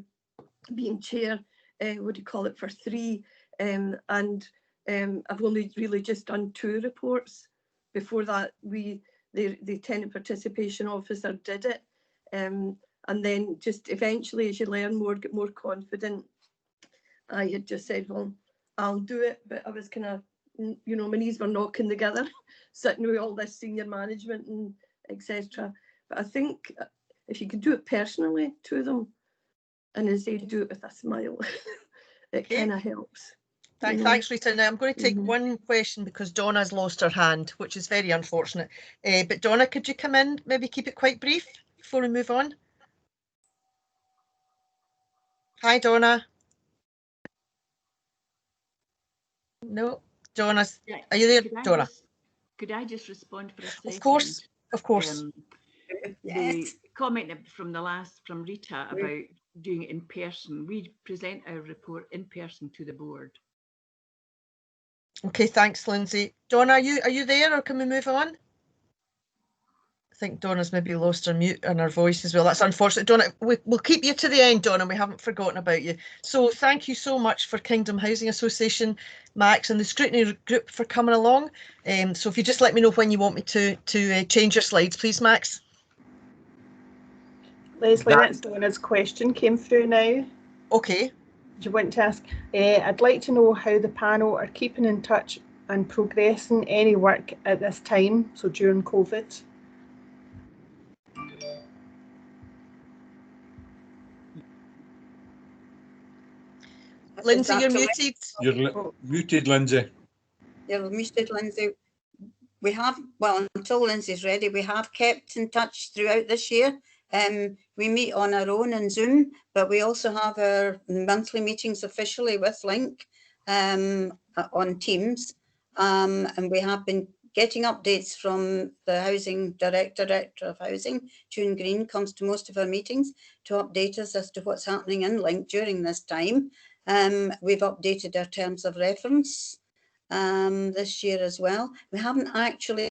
being chair, what do you call it, for 3. And I've only really just done 2 reports. Before that, the tenant participation officer did it, and then just eventually, as you learn more, get more confident, I had just said, well, I'll do it. But I was kind of, you know, my knees were knocking together, sitting with all this senior management and etc. But I think if you can do it personally to them, and as they do it with a smile, it kind of helps. Thanks, Rita. Now I'm going to take one question because Donna's lost her hand, which is very unfortunate. But Donna, could you come in, maybe keep it quite brief before we move on? Hi, Donna. No, Donna's. Are you there, Donna? Could I just respond for a second? Of course, of course. The comment from Rita about doing it in person. We present our report in person to the board. Okay, thanks, Lindsay. Donna, are you there, or can we move on? I think Donna's maybe lost her mute and her voice as well. That's unfortunate. Donna, we'll keep you to the end, Donna. We haven't forgotten about you. So thank you so much for Kingdom Housing Association, Max, and the Scrutiny Group for coming along. So if you just let me know when you want me to change your slides, please, Max. Leslie, that's Donna's question came through now. Okay. Do you want to ask? I'd like to know how the panel are keeping in touch and progressing any work at this time, so during COVID. Lindsay, you're muted. You're muted, Lindsay. You're muted, Lindsay. We have, well, until Lindsay's ready, we have kept in touch throughout this year. We meet on our own in Zoom, but we also have our monthly meetings officially with Link on Teams. And we have been getting updates from the Housing Director of Housing. June Green comes to most of our meetings to update us as to what's happening in Link during this time. We've updated our terms of reference this year as well. We haven't actually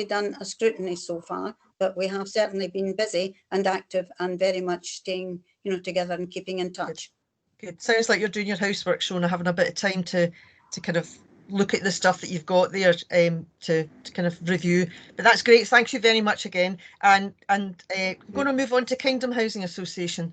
done a scrutiny so far, but we have certainly been busy and active and very much staying, you know, together and keeping in touch. Good. Sounds like you're doing your housework, Shona, having a bit of time to kind of look at the stuff that you've got there to kind of review. But that's great. Thank you very much again. And going to move on to Kingdom Housing Association.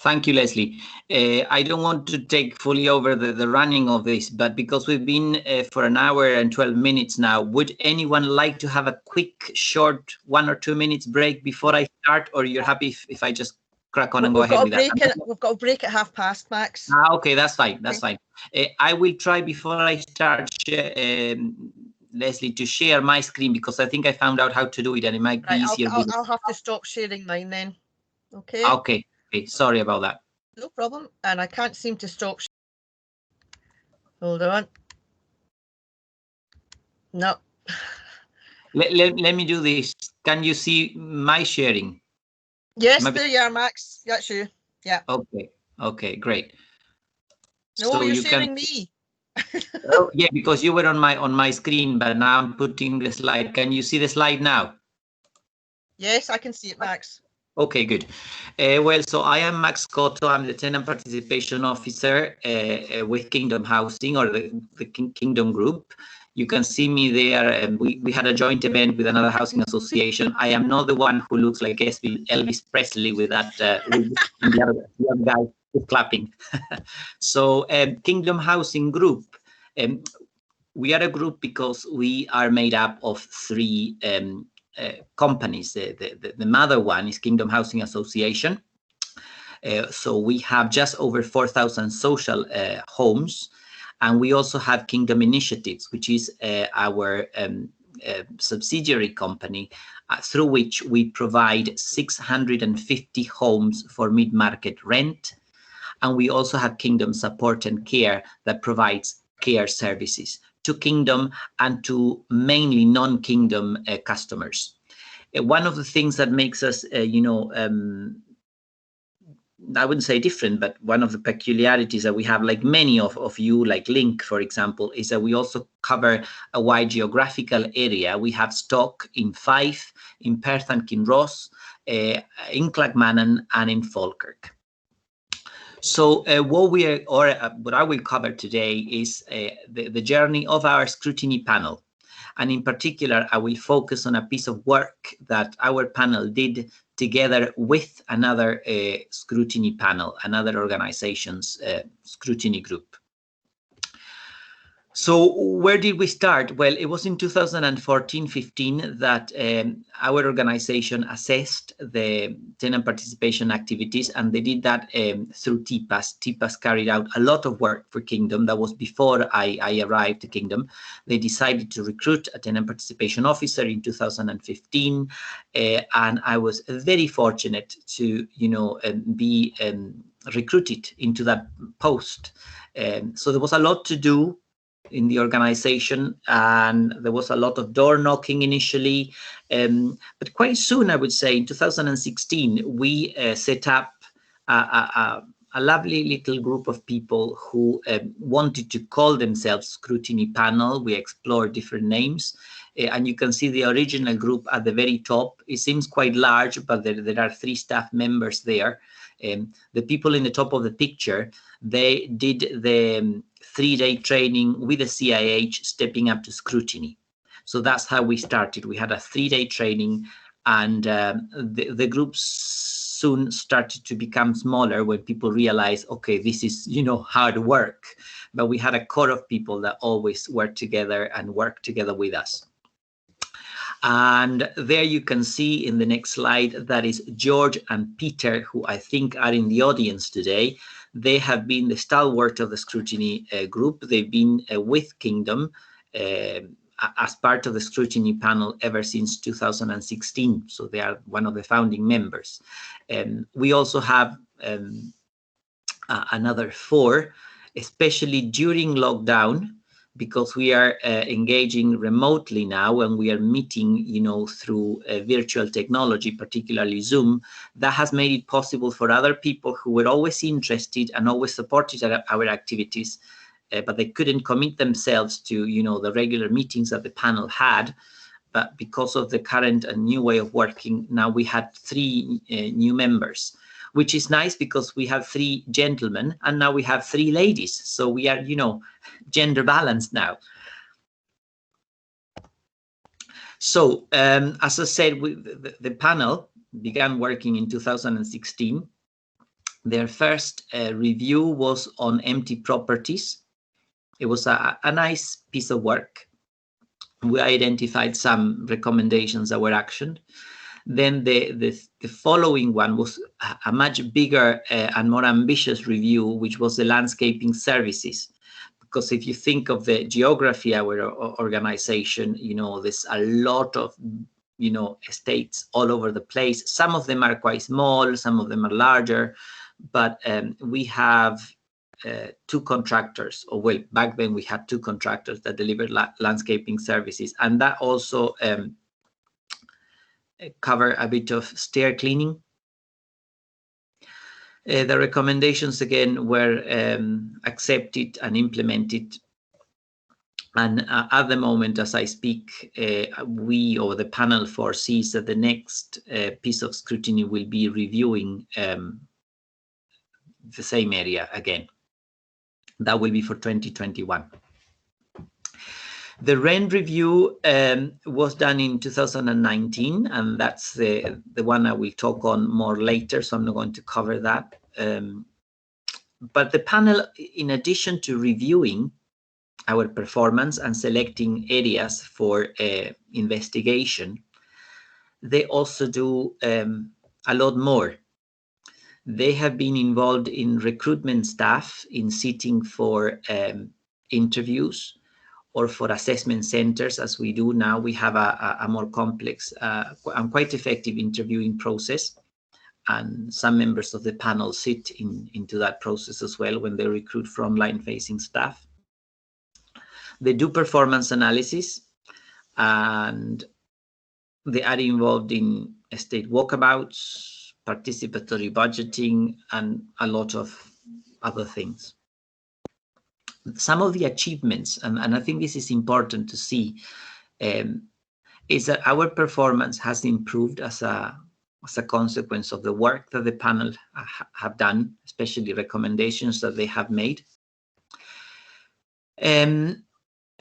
Thank you, Leslie. I don't want to take fully over the running of this, but because we've been for an hour and 12 minutes now, would anyone like to have a quick, short 1 or 2 minutes break before I start, or you're happy if I just crack on and go ahead with that? We've got a break at 5:30, Max. Okay, that's fine. That's fine. I will try before I start, Leslie, to share my screen, because I think I found out how to do it, and it might be easier. I'll have to stop sharing mine then. Okay. Okay. Sorry about that. No problem. And I can't seem to stop. Hold on. No. Let me do this. Can you see my sharing? Yes, there you are, Max. That's you. Yeah. Okay, great. No, so you're you sharing can me. Oh, yeah, because you were on my screen, but now I'm putting the slide. Can you see the slide now? Yes, I can see it, Max. Okay, good. Well, so I am Max Cotto. I'm the Tenant Participation Officer with Kingdom Housing, or the Kingdom Group. You can see me there, and we had a joint event with another housing association. I am not the one who looks like Elvis Presley with that, the other guy who's clapping. So Kingdom Housing Group, we are a group because we are made up of three companies. The mother one is Kingdom Housing Association. So we have just over 4,000 social homes, and we also have Kingdom Initiatives, which is our subsidiary company through which we provide 650 homes for mid-market rent. And we also have Kingdom Support and Care that provides care services to Kingdom and to mainly non-Kingdom customers. One of the things that makes us, I wouldn't say different, but one of the peculiarities that we have, like many of you, like Link, for example, is that we also cover a wide geographical area. We have stock in Fife, in Perth and Kinross, in Clackmannan, and in Falkirk. So what I will cover today is the journey of our scrutiny panel. And in particular, I will focus on a piece of work that our panel did together with another scrutiny panel, another organization's scrutiny group. So where did we start? Well, it was in 2014-15 that our organization assessed the tenant participation activities, and they did that through TPAS. TPAS carried out a lot of work for Kingdom. That was before I arrived to Kingdom. They decided to recruit a tenant participation officer in 2015, and I was very fortunate to, be recruited into that post. So there was a lot to do in the organization, and there was a lot of door knocking initially, but quite soon, I would say in 2016, we set up a lovely little group of people who wanted to call themselves Scrutiny Panel. We explored different names, and you can see the original group at the very top. It seems quite large, but there are 3 staff members there. The people in the top of the picture, they did the 3-day training with the CIH, stepping up to scrutiny. So that's how we started. We had a 3-day training, and the groups soon started to become smaller when people realized, okay, this is, hard work. But we had a core of people that always worked together and worked together with us. And there you can see in the next slide, that is George and Peter, who I think are in the audience today. They have been the stalwart of the scrutiny group. They've been with Kingdom as part of the scrutiny panel ever since 2016. So they are one of the founding members. We also have another 4, especially during lockdown, because we are engaging remotely now, and we are meeting, through virtual technology, particularly Zoom. That has made it possible for other people who were always interested and always supported our activities, but they couldn't commit themselves to, the regular meetings that the panel had. But because of the current and new way of working, now we had 3 new members, which is nice because we have 3 gentlemen and now we have 3 ladies. So we are, gender balanced now. So as I said, the panel began working in 2016. Their first review was on empty properties. It was a nice piece of work. We identified some recommendations that were actioned. Then the following one was a much bigger and more ambitious review, which was the landscaping services. Because if you think of the geography of our organization, you know, there's a lot of, you know, estates all over the place. Some of them are quite small, some of them are larger, but we have two contractors, or well, back then we had two contractors that delivered landscaping services, and that also cover a bit of stair cleaning. The recommendations again were accepted and implemented, and at the moment as I speak, we, or the panel, foresees that the next piece of scrutiny will be reviewing the same area again. That will be for 2021. The rent review was done in 2019, and that's the one I will talk on more later, so I'm not going to cover that. But the panel, in addition to reviewing our performance and selecting areas for investigation, they also do a lot more. They have been involved in recruitment staff, in sitting for interviews, or for assessment centers, as we do now. We have a more complex and quite effective interviewing process. And some members of the panel sit into that process as well when they recruit frontline facing staff. They do performance analysis, and they are involved in estate walkabouts, participatory budgeting, and a lot of other things. Some of the achievements, and I think this is important to see, is that our performance has improved as a consequence of the work that the panel have done, especially recommendations that they have made.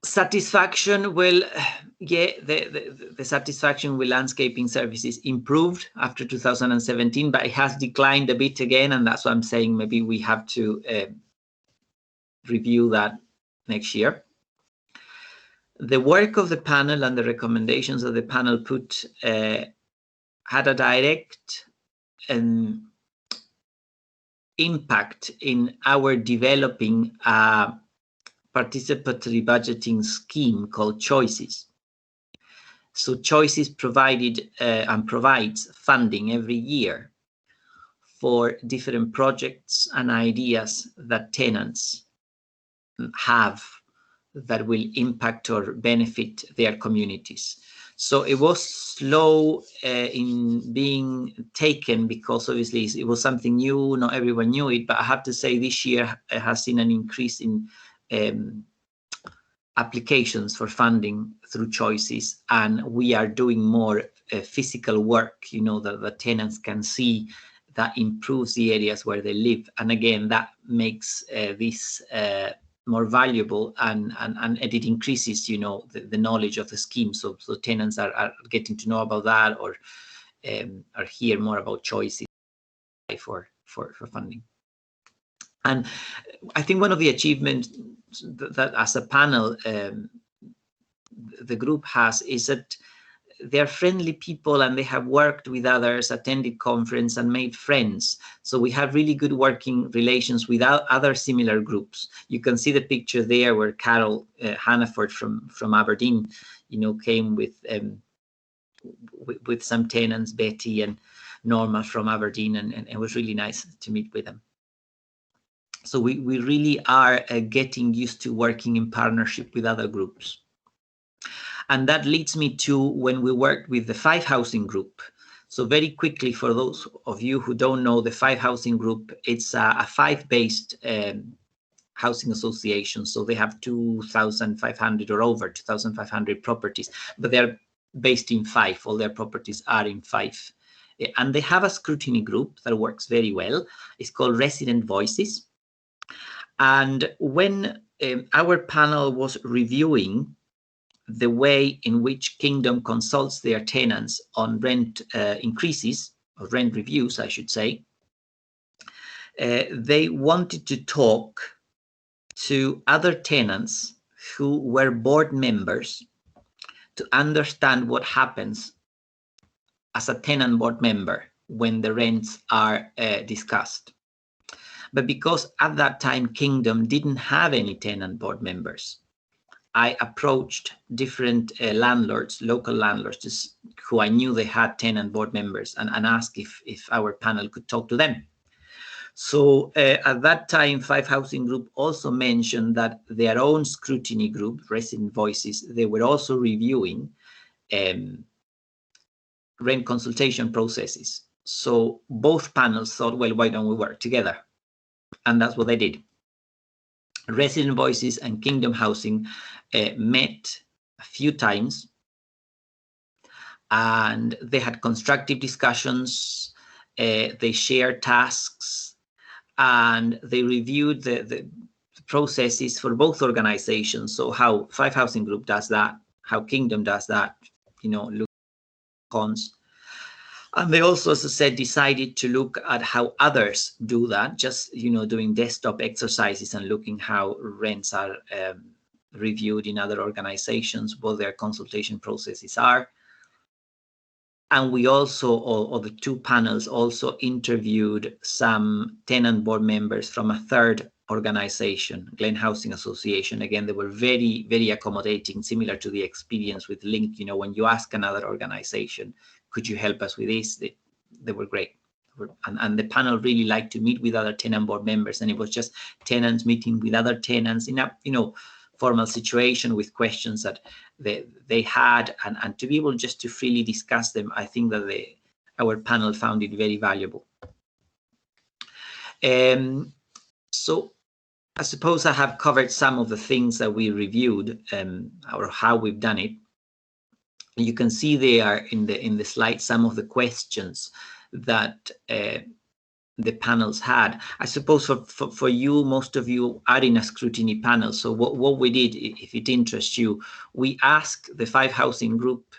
Satisfaction, well, yeah, the satisfaction with landscaping services improved after 2017, but it has declined a bit again, and that's what I'm saying. Maybe we have to review that next year. The work of the panel and the recommendations of the panel put had a direct impact in our developing a participatory budgeting scheme called Choices. So Choices provided and provides funding every year for different projects and ideas that tenants have that will impact or benefit their communities. So it was slow in being taken, because obviously it was something new, not everyone knew it, but I have to say this year has seen an increase in applications for funding through Choices, and we are doing more physical work, you know, that the tenants can see, that improves the areas where they live. And again, that makes this more valuable, and it increases, you know, the knowledge of the scheme. So tenants are getting to know about that, or are hear more about Choices for funding. And I think one of the achievements that as a panel the group has is that they're friendly people, and they have worked with others, attended conference, and made friends. So we have really good working relations with other similar groups. You can see the picture there where Carol Hannaford from Aberdeen, you know, came with some tenants, Betty and Norma from Aberdeen, and it was really nice to meet with them. So we really are getting used to working in partnership with other groups. And that leads me to when we worked with the 5 Housing Group. So very quickly, for those of you who don't know, the 5 Housing Group, it's a 5-based housing association. So they have 2,500 or over 2,500 properties, but they're based in 5. All their properties are in 5. And they have a scrutiny group that works very well. It's called Resident Voices. And when our panel was reviewing the way in which Kingdom consults their tenants on rent increases, or rent reviews, I should say, they wanted to talk to other tenants who were board members to understand what happens as a tenant board member when the rents are discussed. But because at that time Kingdom didn't have any tenant board members, I approached different landlords, local landlords, who I knew they had tenant board members, and asked if our panel could talk to them. So at that time, Five Housing Group also mentioned that their own scrutiny group, Resident Voices, they were also reviewing rent consultation processes. So both panels thought, well, why don't we work together? And that's what they did. Resident Voices and Kingdom Housing met a few times, and they had constructive discussions. They shared tasks, and they reviewed the processes for both organizations. So how Five Housing Group does that, how Kingdom does that, look at cons. And they also, as I said, decided to look at how others do that, just, doing desktop exercises and looking how rents are reviewed in other organizations, what their consultation processes are. And we also, or the two panels also interviewed some tenant board members from a third organization, Glen Housing Association. Again, they were very, very accommodating, similar to the experience with Link. When you ask another organization, could you help us with this? They were great. And the panel really liked to meet with other tenant board members. And it was just tenants meeting with other tenants in a, formal situation with questions that they had, and to be able just to freely discuss them. I think that our panel found it very valuable. So I suppose I have covered some of the things that we reviewed, or how we've done it. You can see there in the slide some of the questions that the panels had. I suppose for you, most of you are in a scrutiny panel. So what we did, if it interests you, we asked the Five Housing Group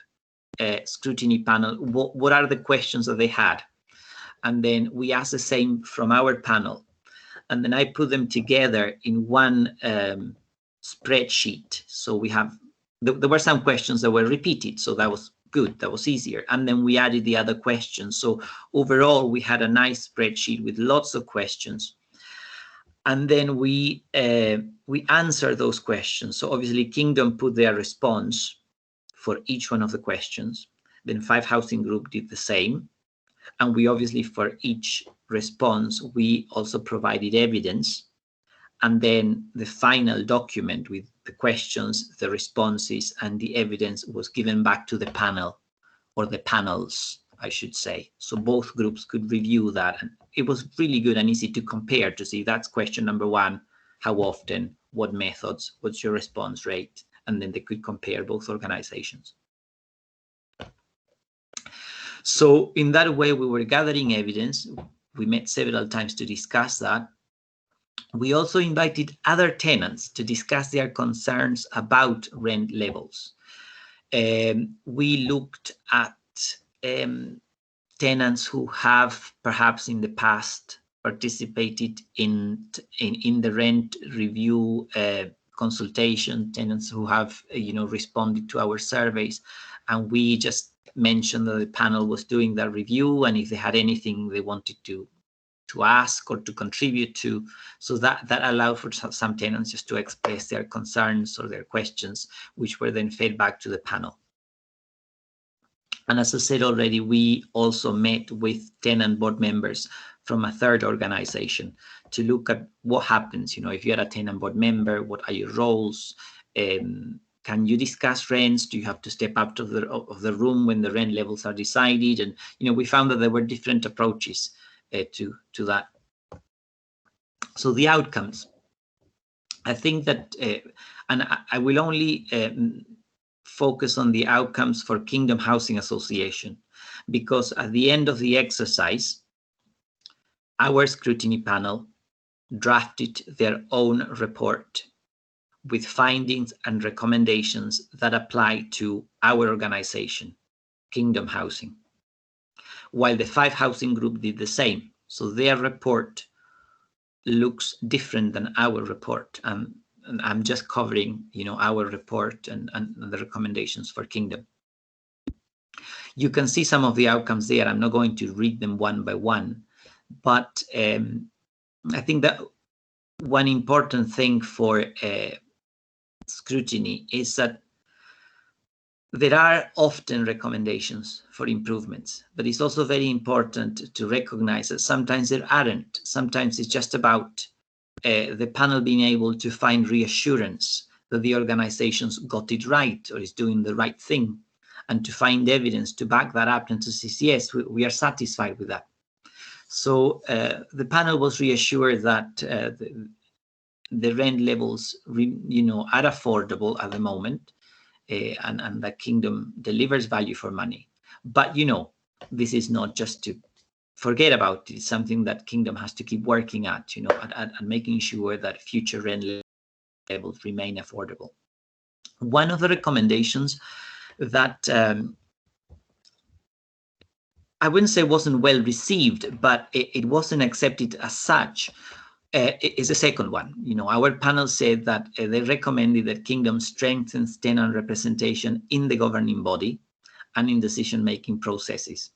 scrutiny panel, what are the questions that they had? And then we asked the same from our panel. And then I put them together in one spreadsheet. So there were some questions that were repeated. So that was good, that was easier. And then we added the other questions. So overall, we had a nice spreadsheet with lots of questions. And then we answered those questions. So obviously Kingdom put their response for each one of the questions. Then Five Housing Group did the same. And we obviously, for each response, we also provided evidence. And then the final document with the questions, the responses, and the evidence was given back to the panel, or the panels, I should say. So both groups could review that. And it was really good and easy to compare, to see that's question number one, how often, what methods, what's your response rate, and then they could compare both organizations. So in that way, we were gathering evidence. We met several times to discuss that. We also invited other tenants to discuss their concerns about rent levels. We looked at tenants who have perhaps in the past participated in the rent review consultation, tenants who have responded to our surveys, and we just mentioned that the panel was doing that review, and if they had anything they wanted to ask or to contribute to. So that allowed for some tenants just to express their concerns or their questions, which were then fed back to the panel. And as I said already, we also met with tenant board members from a third organization to look at what happens. If you're a tenant board member, what are your roles? Can you discuss rents? Do you have to step out of the room when the rent levels are decided? And we found that there were different approaches to that. So the outcomes, I think that, and I will only focus on the outcomes for Kingdom Housing Association, because at the end of the exercise, our scrutiny panel drafted their own report with findings and recommendations that apply to our organization, Kingdom Housing, while the Five Housing Group did the same. So their report looks different than our report. And I'm just covering, our report and the recommendations for Kingdom. You can see some of the outcomes there. I'm not going to read them one by one, but I think that one important thing for scrutiny is that there are often recommendations for improvements, but it's also very important to recognize that sometimes there aren't. Sometimes it's just about the panel being able to find reassurance that the organizations got it right or is doing the right thing, and to find evidence to back that up and to say, yes, we are satisfied with that. So the panel was reassured that the rent levels, are affordable at the moment, and that Kingdom delivers value for money. But, this is not just to forget about. It's something that Kingdom has to keep working at, and making sure that future rent levels remain affordable. One of the recommendations that I wouldn't say wasn't well received, but it wasn't accepted as such, is the second one. Our panel said that they recommended that Kingdom strengthens tenant representation in the governing body and in decision-making processes,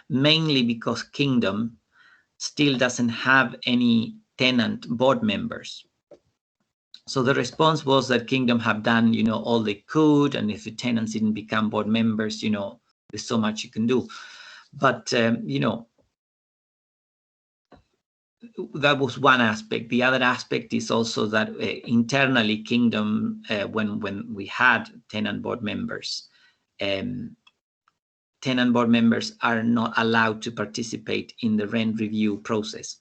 mainly because Kingdom still doesn't have any tenant board members. So the response was that Kingdom have done, all they could, and if the tenants didn't become board members, there's so much you can do. But, that was one aspect. The other aspect is also that internally Kingdom, when we had tenant board members are not allowed to participate in the rent review process.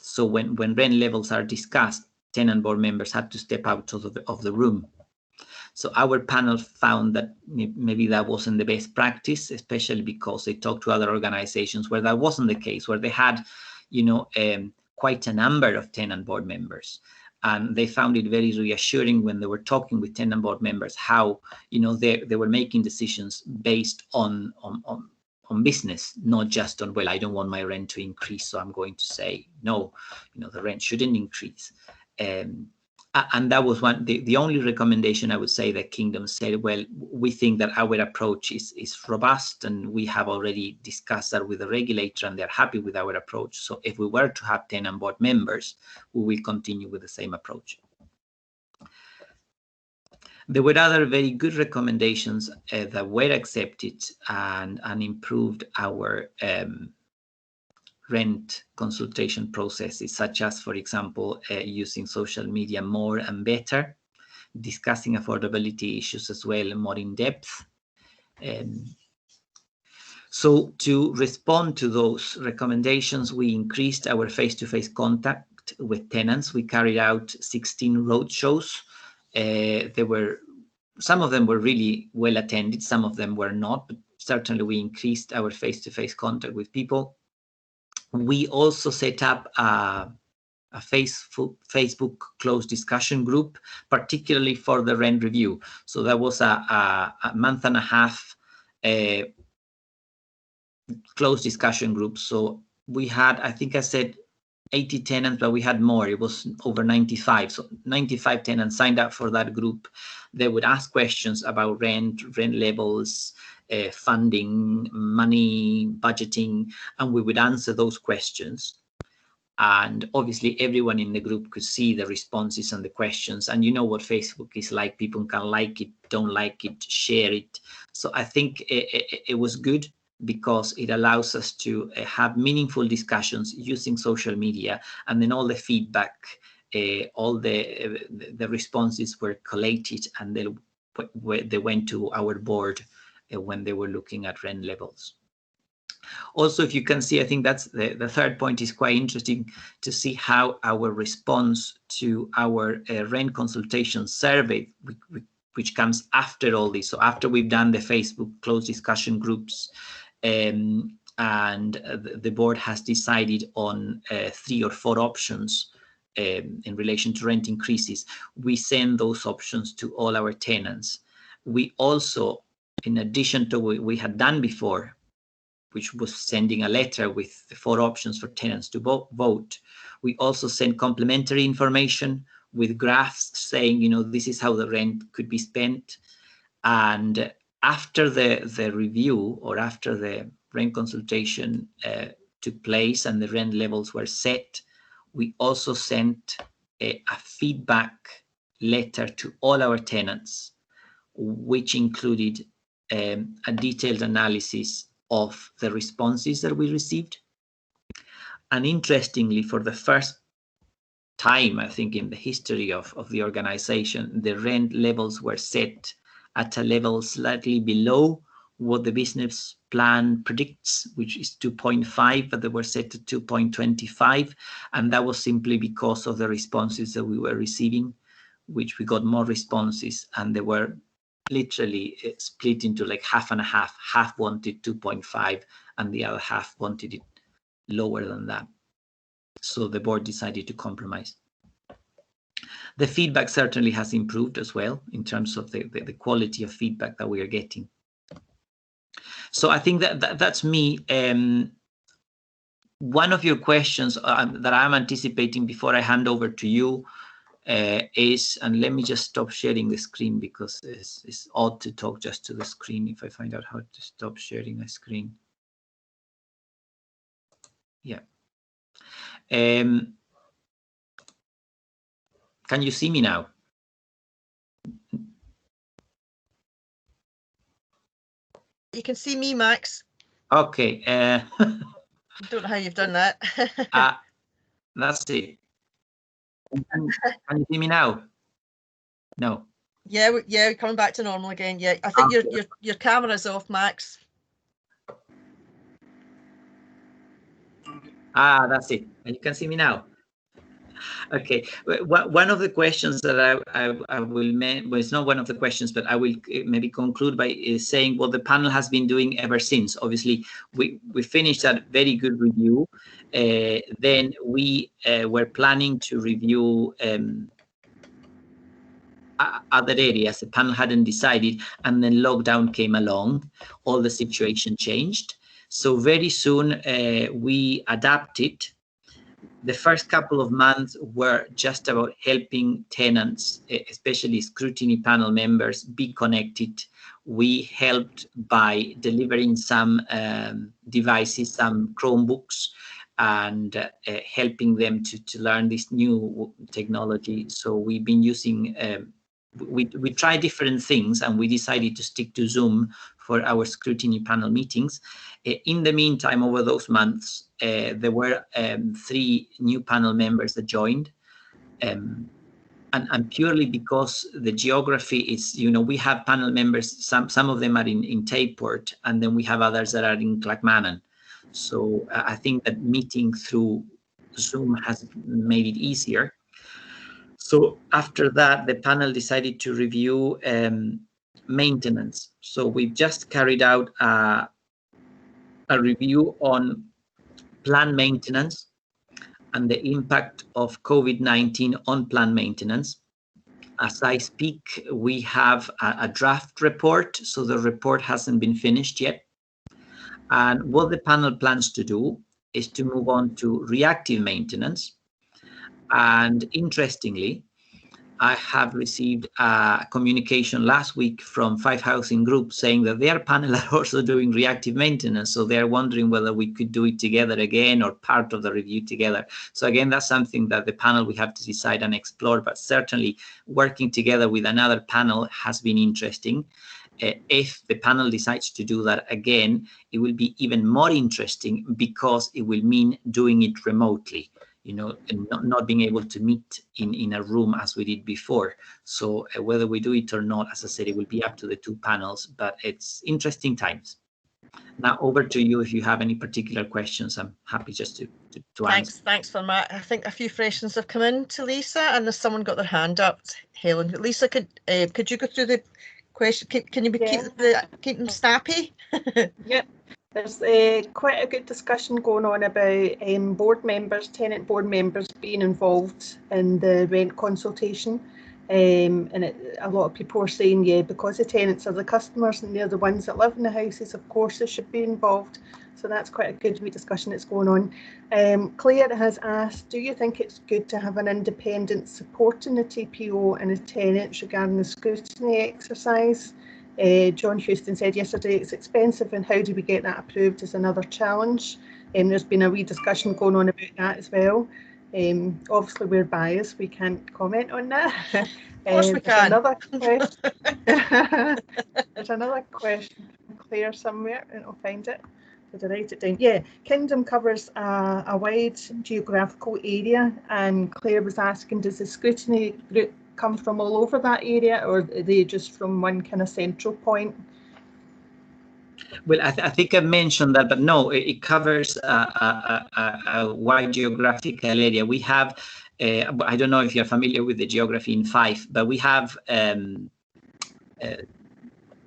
So when rent levels are discussed, tenant board members had to step out of the room. So our panel found that maybe that wasn't the best practice, especially because they talked to other organizations where that wasn't the case, where they had, quite a number of tenant board members. And they found it very reassuring when they were talking with tenant board members how, they were making decisions based on business, not just on, well, I don't want my rent to increase, so I'm going to say, no, the rent shouldn't increase. And that was the only recommendation I would say that Kingdom said, well, we think that our approach is robust, and we have already discussed that with the regulator and they're happy with our approach. So if we were to have tenant board members, we will continue with the same approach. There were other very good recommendations that were accepted and improved our rent consultation processes, such as, for example, using social media more and better, discussing affordability issues as well more in depth. So to respond to those recommendations, we increased our face-to-face contact with tenants. We carried out 16 roadshows. Some of them were really well attended, some of them were not, but certainly we increased our face-to-face contact with people. We also set up a Facebook closed discussion group, particularly for the rent review. So that was a month and a half closed discussion group. So we had, I think I said 80 tenants, but we had more. It was over 95. So 95 tenants signed up for that group. They would ask questions about rent levels, funding, money, budgeting, and we would answer those questions. And obviously everyone in the group could see the responses and the questions. And you know what Facebook is like. People can like it, don't like it, share it. So I think it was good, because it allows us to have meaningful discussions using social media, and then all the feedback, all the responses were collated, and they went to our board when they were looking at rent levels. Also, if you can see, I think that's the third point is quite interesting to see how our response to our rent consultation survey, which comes after all this. So after we've done the Facebook closed discussion groups, and the board has decided on 3 or 4 options in relation to rent increases, we send those options to all our tenants. We also, in addition to what we had done before, which was sending a letter with the 4 options for tenants to vote. We also sent complementary information with graphs saying, this is how the rent could be spent. And after the review, or after the rent consultation took place and the rent levels were set, we also sent a feedback letter to all our tenants, which included a detailed analysis of the responses that we received. And interestingly, for the first time, I think, in the history of the organization, the rent levels were set at a level slightly below what the business plan predicts, which is 2.5, but they were set to 2.25. And that was simply because of the responses that we were receiving, which we got more responses, and they were literally split into like half and a half. Half wanted 2.5 and the other half wanted it lower than that. So the board decided to compromise. The feedback certainly has improved as well in terms of the quality of feedback that we are getting. So I think that's me. One of your questions that I'm anticipating before I hand over to you is, and let me just stop sharing the screen because it's odd to talk just to the screen if I find out how to stop sharing a screen. Yeah. Can you see me now? You can see me, Max. Okay. Don't know how you've done that. That's it. Can you see me now? No. Yeah, we're coming back to normal again. Yeah, I think your camera's off, Max. That's it. And you can see me now. Okay. One of the questions that I will make, well, it's not one of the questions, but I will maybe conclude by saying what the panel has been doing ever since. Obviously, we finished that very good review. Then we were planning to review other areas. The panel hadn't decided, and then lockdown came along. All the situation changed. So very soon we adapted. The first couple of months were just about helping tenants, especially scrutiny panel members, be connected. We helped by delivering some devices, some Chromebooks, and helping them to learn this new technology. So we've been using, we tried different things, and we decided to stick to Zoom for our scrutiny panel meetings. In the meantime, over those months, there were 3 new panel members that joined. And purely because the geography is, we have panel members, some of them are in Tayport, and then we have others that are in Clackmannan. So I think that meeting through Zoom has made it easier. So after that, the panel decided to review maintenance. So we've just carried out a review on plant maintenance and the impact of COVID-19 on plant maintenance. As I speak, we have a draft report, so the report hasn't been finished yet. And what the panel plans to do is to move on to reactive maintenance. And interestingly, I have received a communication last week from 5 Housing Group saying that their panel are also doing reactive maintenance. So they're wondering whether we could do it together again or part of the review together. So again, that's something that the panel we have to decide and explore, but certainly working together with another panel has been interesting. If the panel decides to do that again, it will be even more interesting because it will mean doing it remotely. And not being able to meet in a room as we did before. So whether we do it or not, as I said, it will be up to the 2 panels, but it's interesting times. Now over to you if you have any particular questions. I'm happy just to answer. Thanks for that. I think a few fresh ones have come in to Lisa, and there's someone got their hand up, Helen. But Lisa, could you go through the question? Can you keep them snappy? Yep. There's quite a good discussion going on about tenant board members being involved in the rent consultation. And a lot of people are saying, yeah, because the tenants are the customers and they're the ones that live in the houses, of course they should be involved. So that's quite a good wee discussion that's going on. Claire has asked, do you think it's good to have an independent supporting the TPO and the tenants regarding the scrutiny exercise? John Houston said yesterday it's expensive, and how do we get that approved is another challenge. There's been a wee discussion going on about that as well. Obviously we're biased, we can't comment on that. Of course we can. Another question. There's another question from Claire somewhere, and I'll find it. Did I write it down? Yeah, Kingdom covers a wide geographical area, and Claire was asking, does the scrutiny group come from all over that area, or are they just from one kind of central point? Well, I think I mentioned that, but no, it covers a wide geographical area. We have, I don't know if you're familiar with the geography in Fife, but we have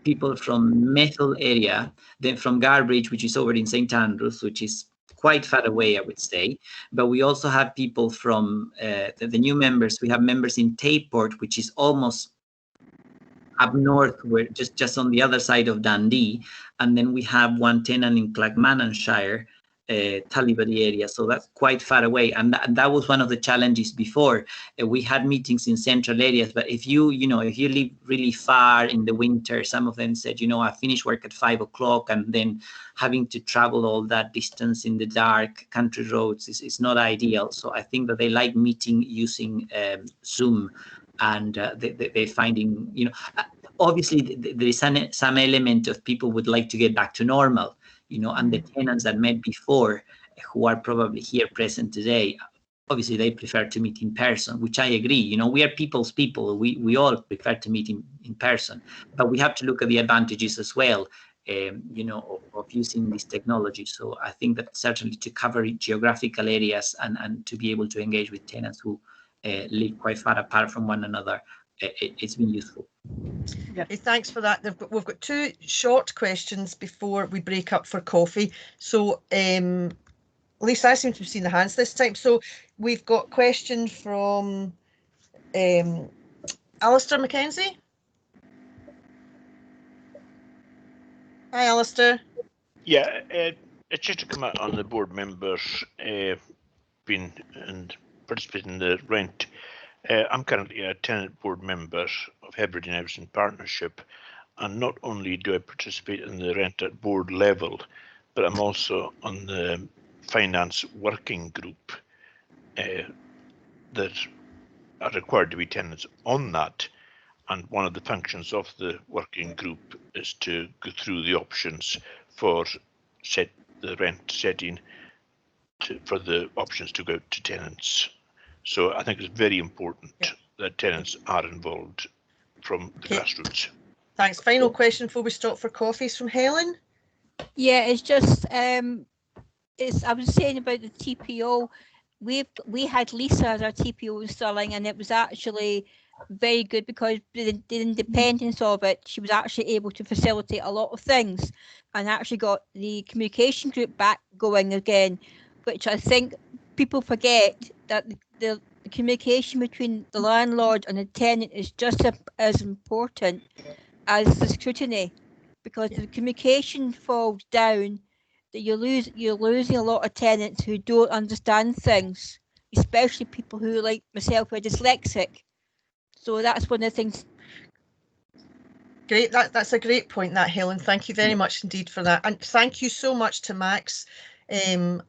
people from Methil area, then from Garbridge, which is over in St. Andrews, which is quite far away, I would say. But we also have people from the new members. We have members in Tayport, which is almost up north, we're just on the other side of Dundee. And then we have one tenant in Clackmannanshire, Tullibody area, so that's quite far away, and that was one of the challenges before. We had meetings in central areas, but if you live really far in the winter, some of them said, I finish work at 5 o'clock, and then having to travel all that distance in the dark country roads is not ideal. So I think that they like meeting using Zoom, and they're finding, obviously there is some element of people would like to get back to normal. And the tenants that met before, who are probably here present today, obviously they prefer to meet in person, which I agree. We are people's people. We all prefer to meet in person, but we have to look at the advantages as well, of using this technology. So I think that certainly to cover geographical areas and to be able to engage with tenants who live quite far apart from one another, it's been useful. Yeah. Hey, thanks for that. We've got two short questions before we break up for coffee. So, Lisa, I seem to have seen the hands this time. So we've got a question from Alistair Mackenzie. Hi, Alistair. Yeah, it's just to come out on the board members being and participating in the rent. I'm currently a tenant board member of Hebridean Housing Partnership, and not only do I participate in the rent at board level, but I'm also on the finance working group that are required to be tenants on that. And one of the functions of the working group is to go through the options for the rent setting for the options to go to tenants. So I think it's very important that tenants are involved from the grassroots. Thanks. Final question before we stop for coffees from Helen. Yeah, it's just I was saying about the TPO. We had Lisa as our TPO installing, and it was actually very good because the independence of it, she was actually able to facilitate a lot of things, and actually got the communication group back going again, which I think people forget that the communication between the landlord and the tenant is just as important as the scrutiny, because if the communication falls down, that you're losing a lot of tenants who don't understand things, especially people who, like myself, are dyslexic. So that's one of the things. Great, that's a great point, that, Helen. Thank you very much indeed for that, and thank you so much to Max and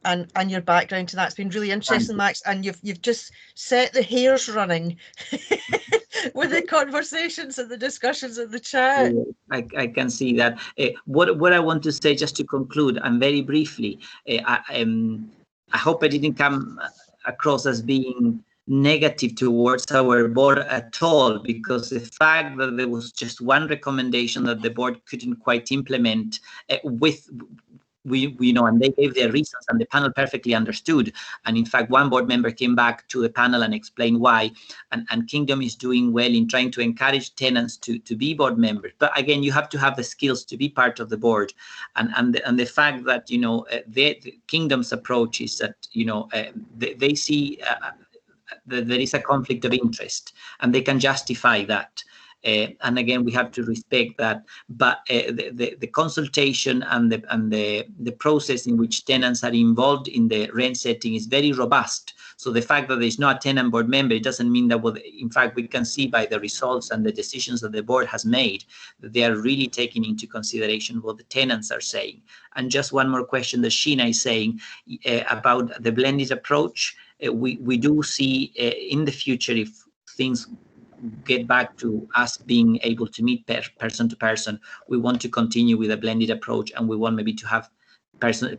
your background to that. It's been really interesting, Max, and you've just set the hairs running with the conversations and the discussions in the chat. I can see that. What I want to say, just to conclude, and very briefly, I hope I didn't come across as being negative towards our board at all, because the fact that there was just one recommendation that the board couldn't quite implement and they gave their reasons, and the panel perfectly understood. And in fact, one board member came back to the panel and explained why. And Kingdom is doing well in trying to encourage tenants to be board members. But again, you have to have the skills to be part of the board. And the fact that the Kingdom's approach is that they see there is a conflict of interest, and they can justify that. And again, we have to respect that. But the consultation and the process in which tenants are involved in the rent setting is very robust. So the fact that there's not a tenant board member, it doesn't mean that, well, in fact, we can see by the results and the decisions that the board has made that they are really taking into consideration what the tenants are saying. And just one more question that Sheena is saying about the blended approach. We do see in the future, if things get back to us being able to meet person to person, we want to continue with a blended approach, and we want maybe to have person,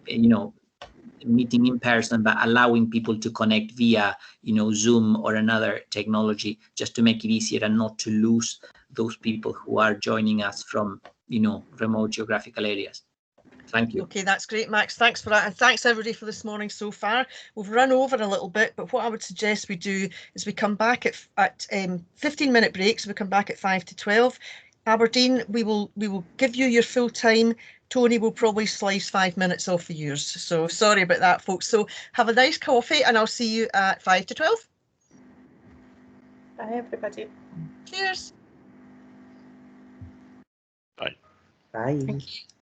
meeting in person, but allowing people to connect via, Zoom or another technology, just to make it easier and not to lose those people who are joining us from, remote geographical areas. Thank you. Okay, that's great, Max. Thanks for that. And thanks everybody for this morning so far. We've run over a little bit, but what I would suggest we do is we come back at 15-minute breaks. We come back at 5 to 12. Aberdeen, we will give you your full time. Tony will probably slice 5 minutes off of yours. So sorry about that, folks. So have a nice coffee, and I'll see you at 5 to 12. Bye, everybody. Cheers. Bye. Bye. Thank you.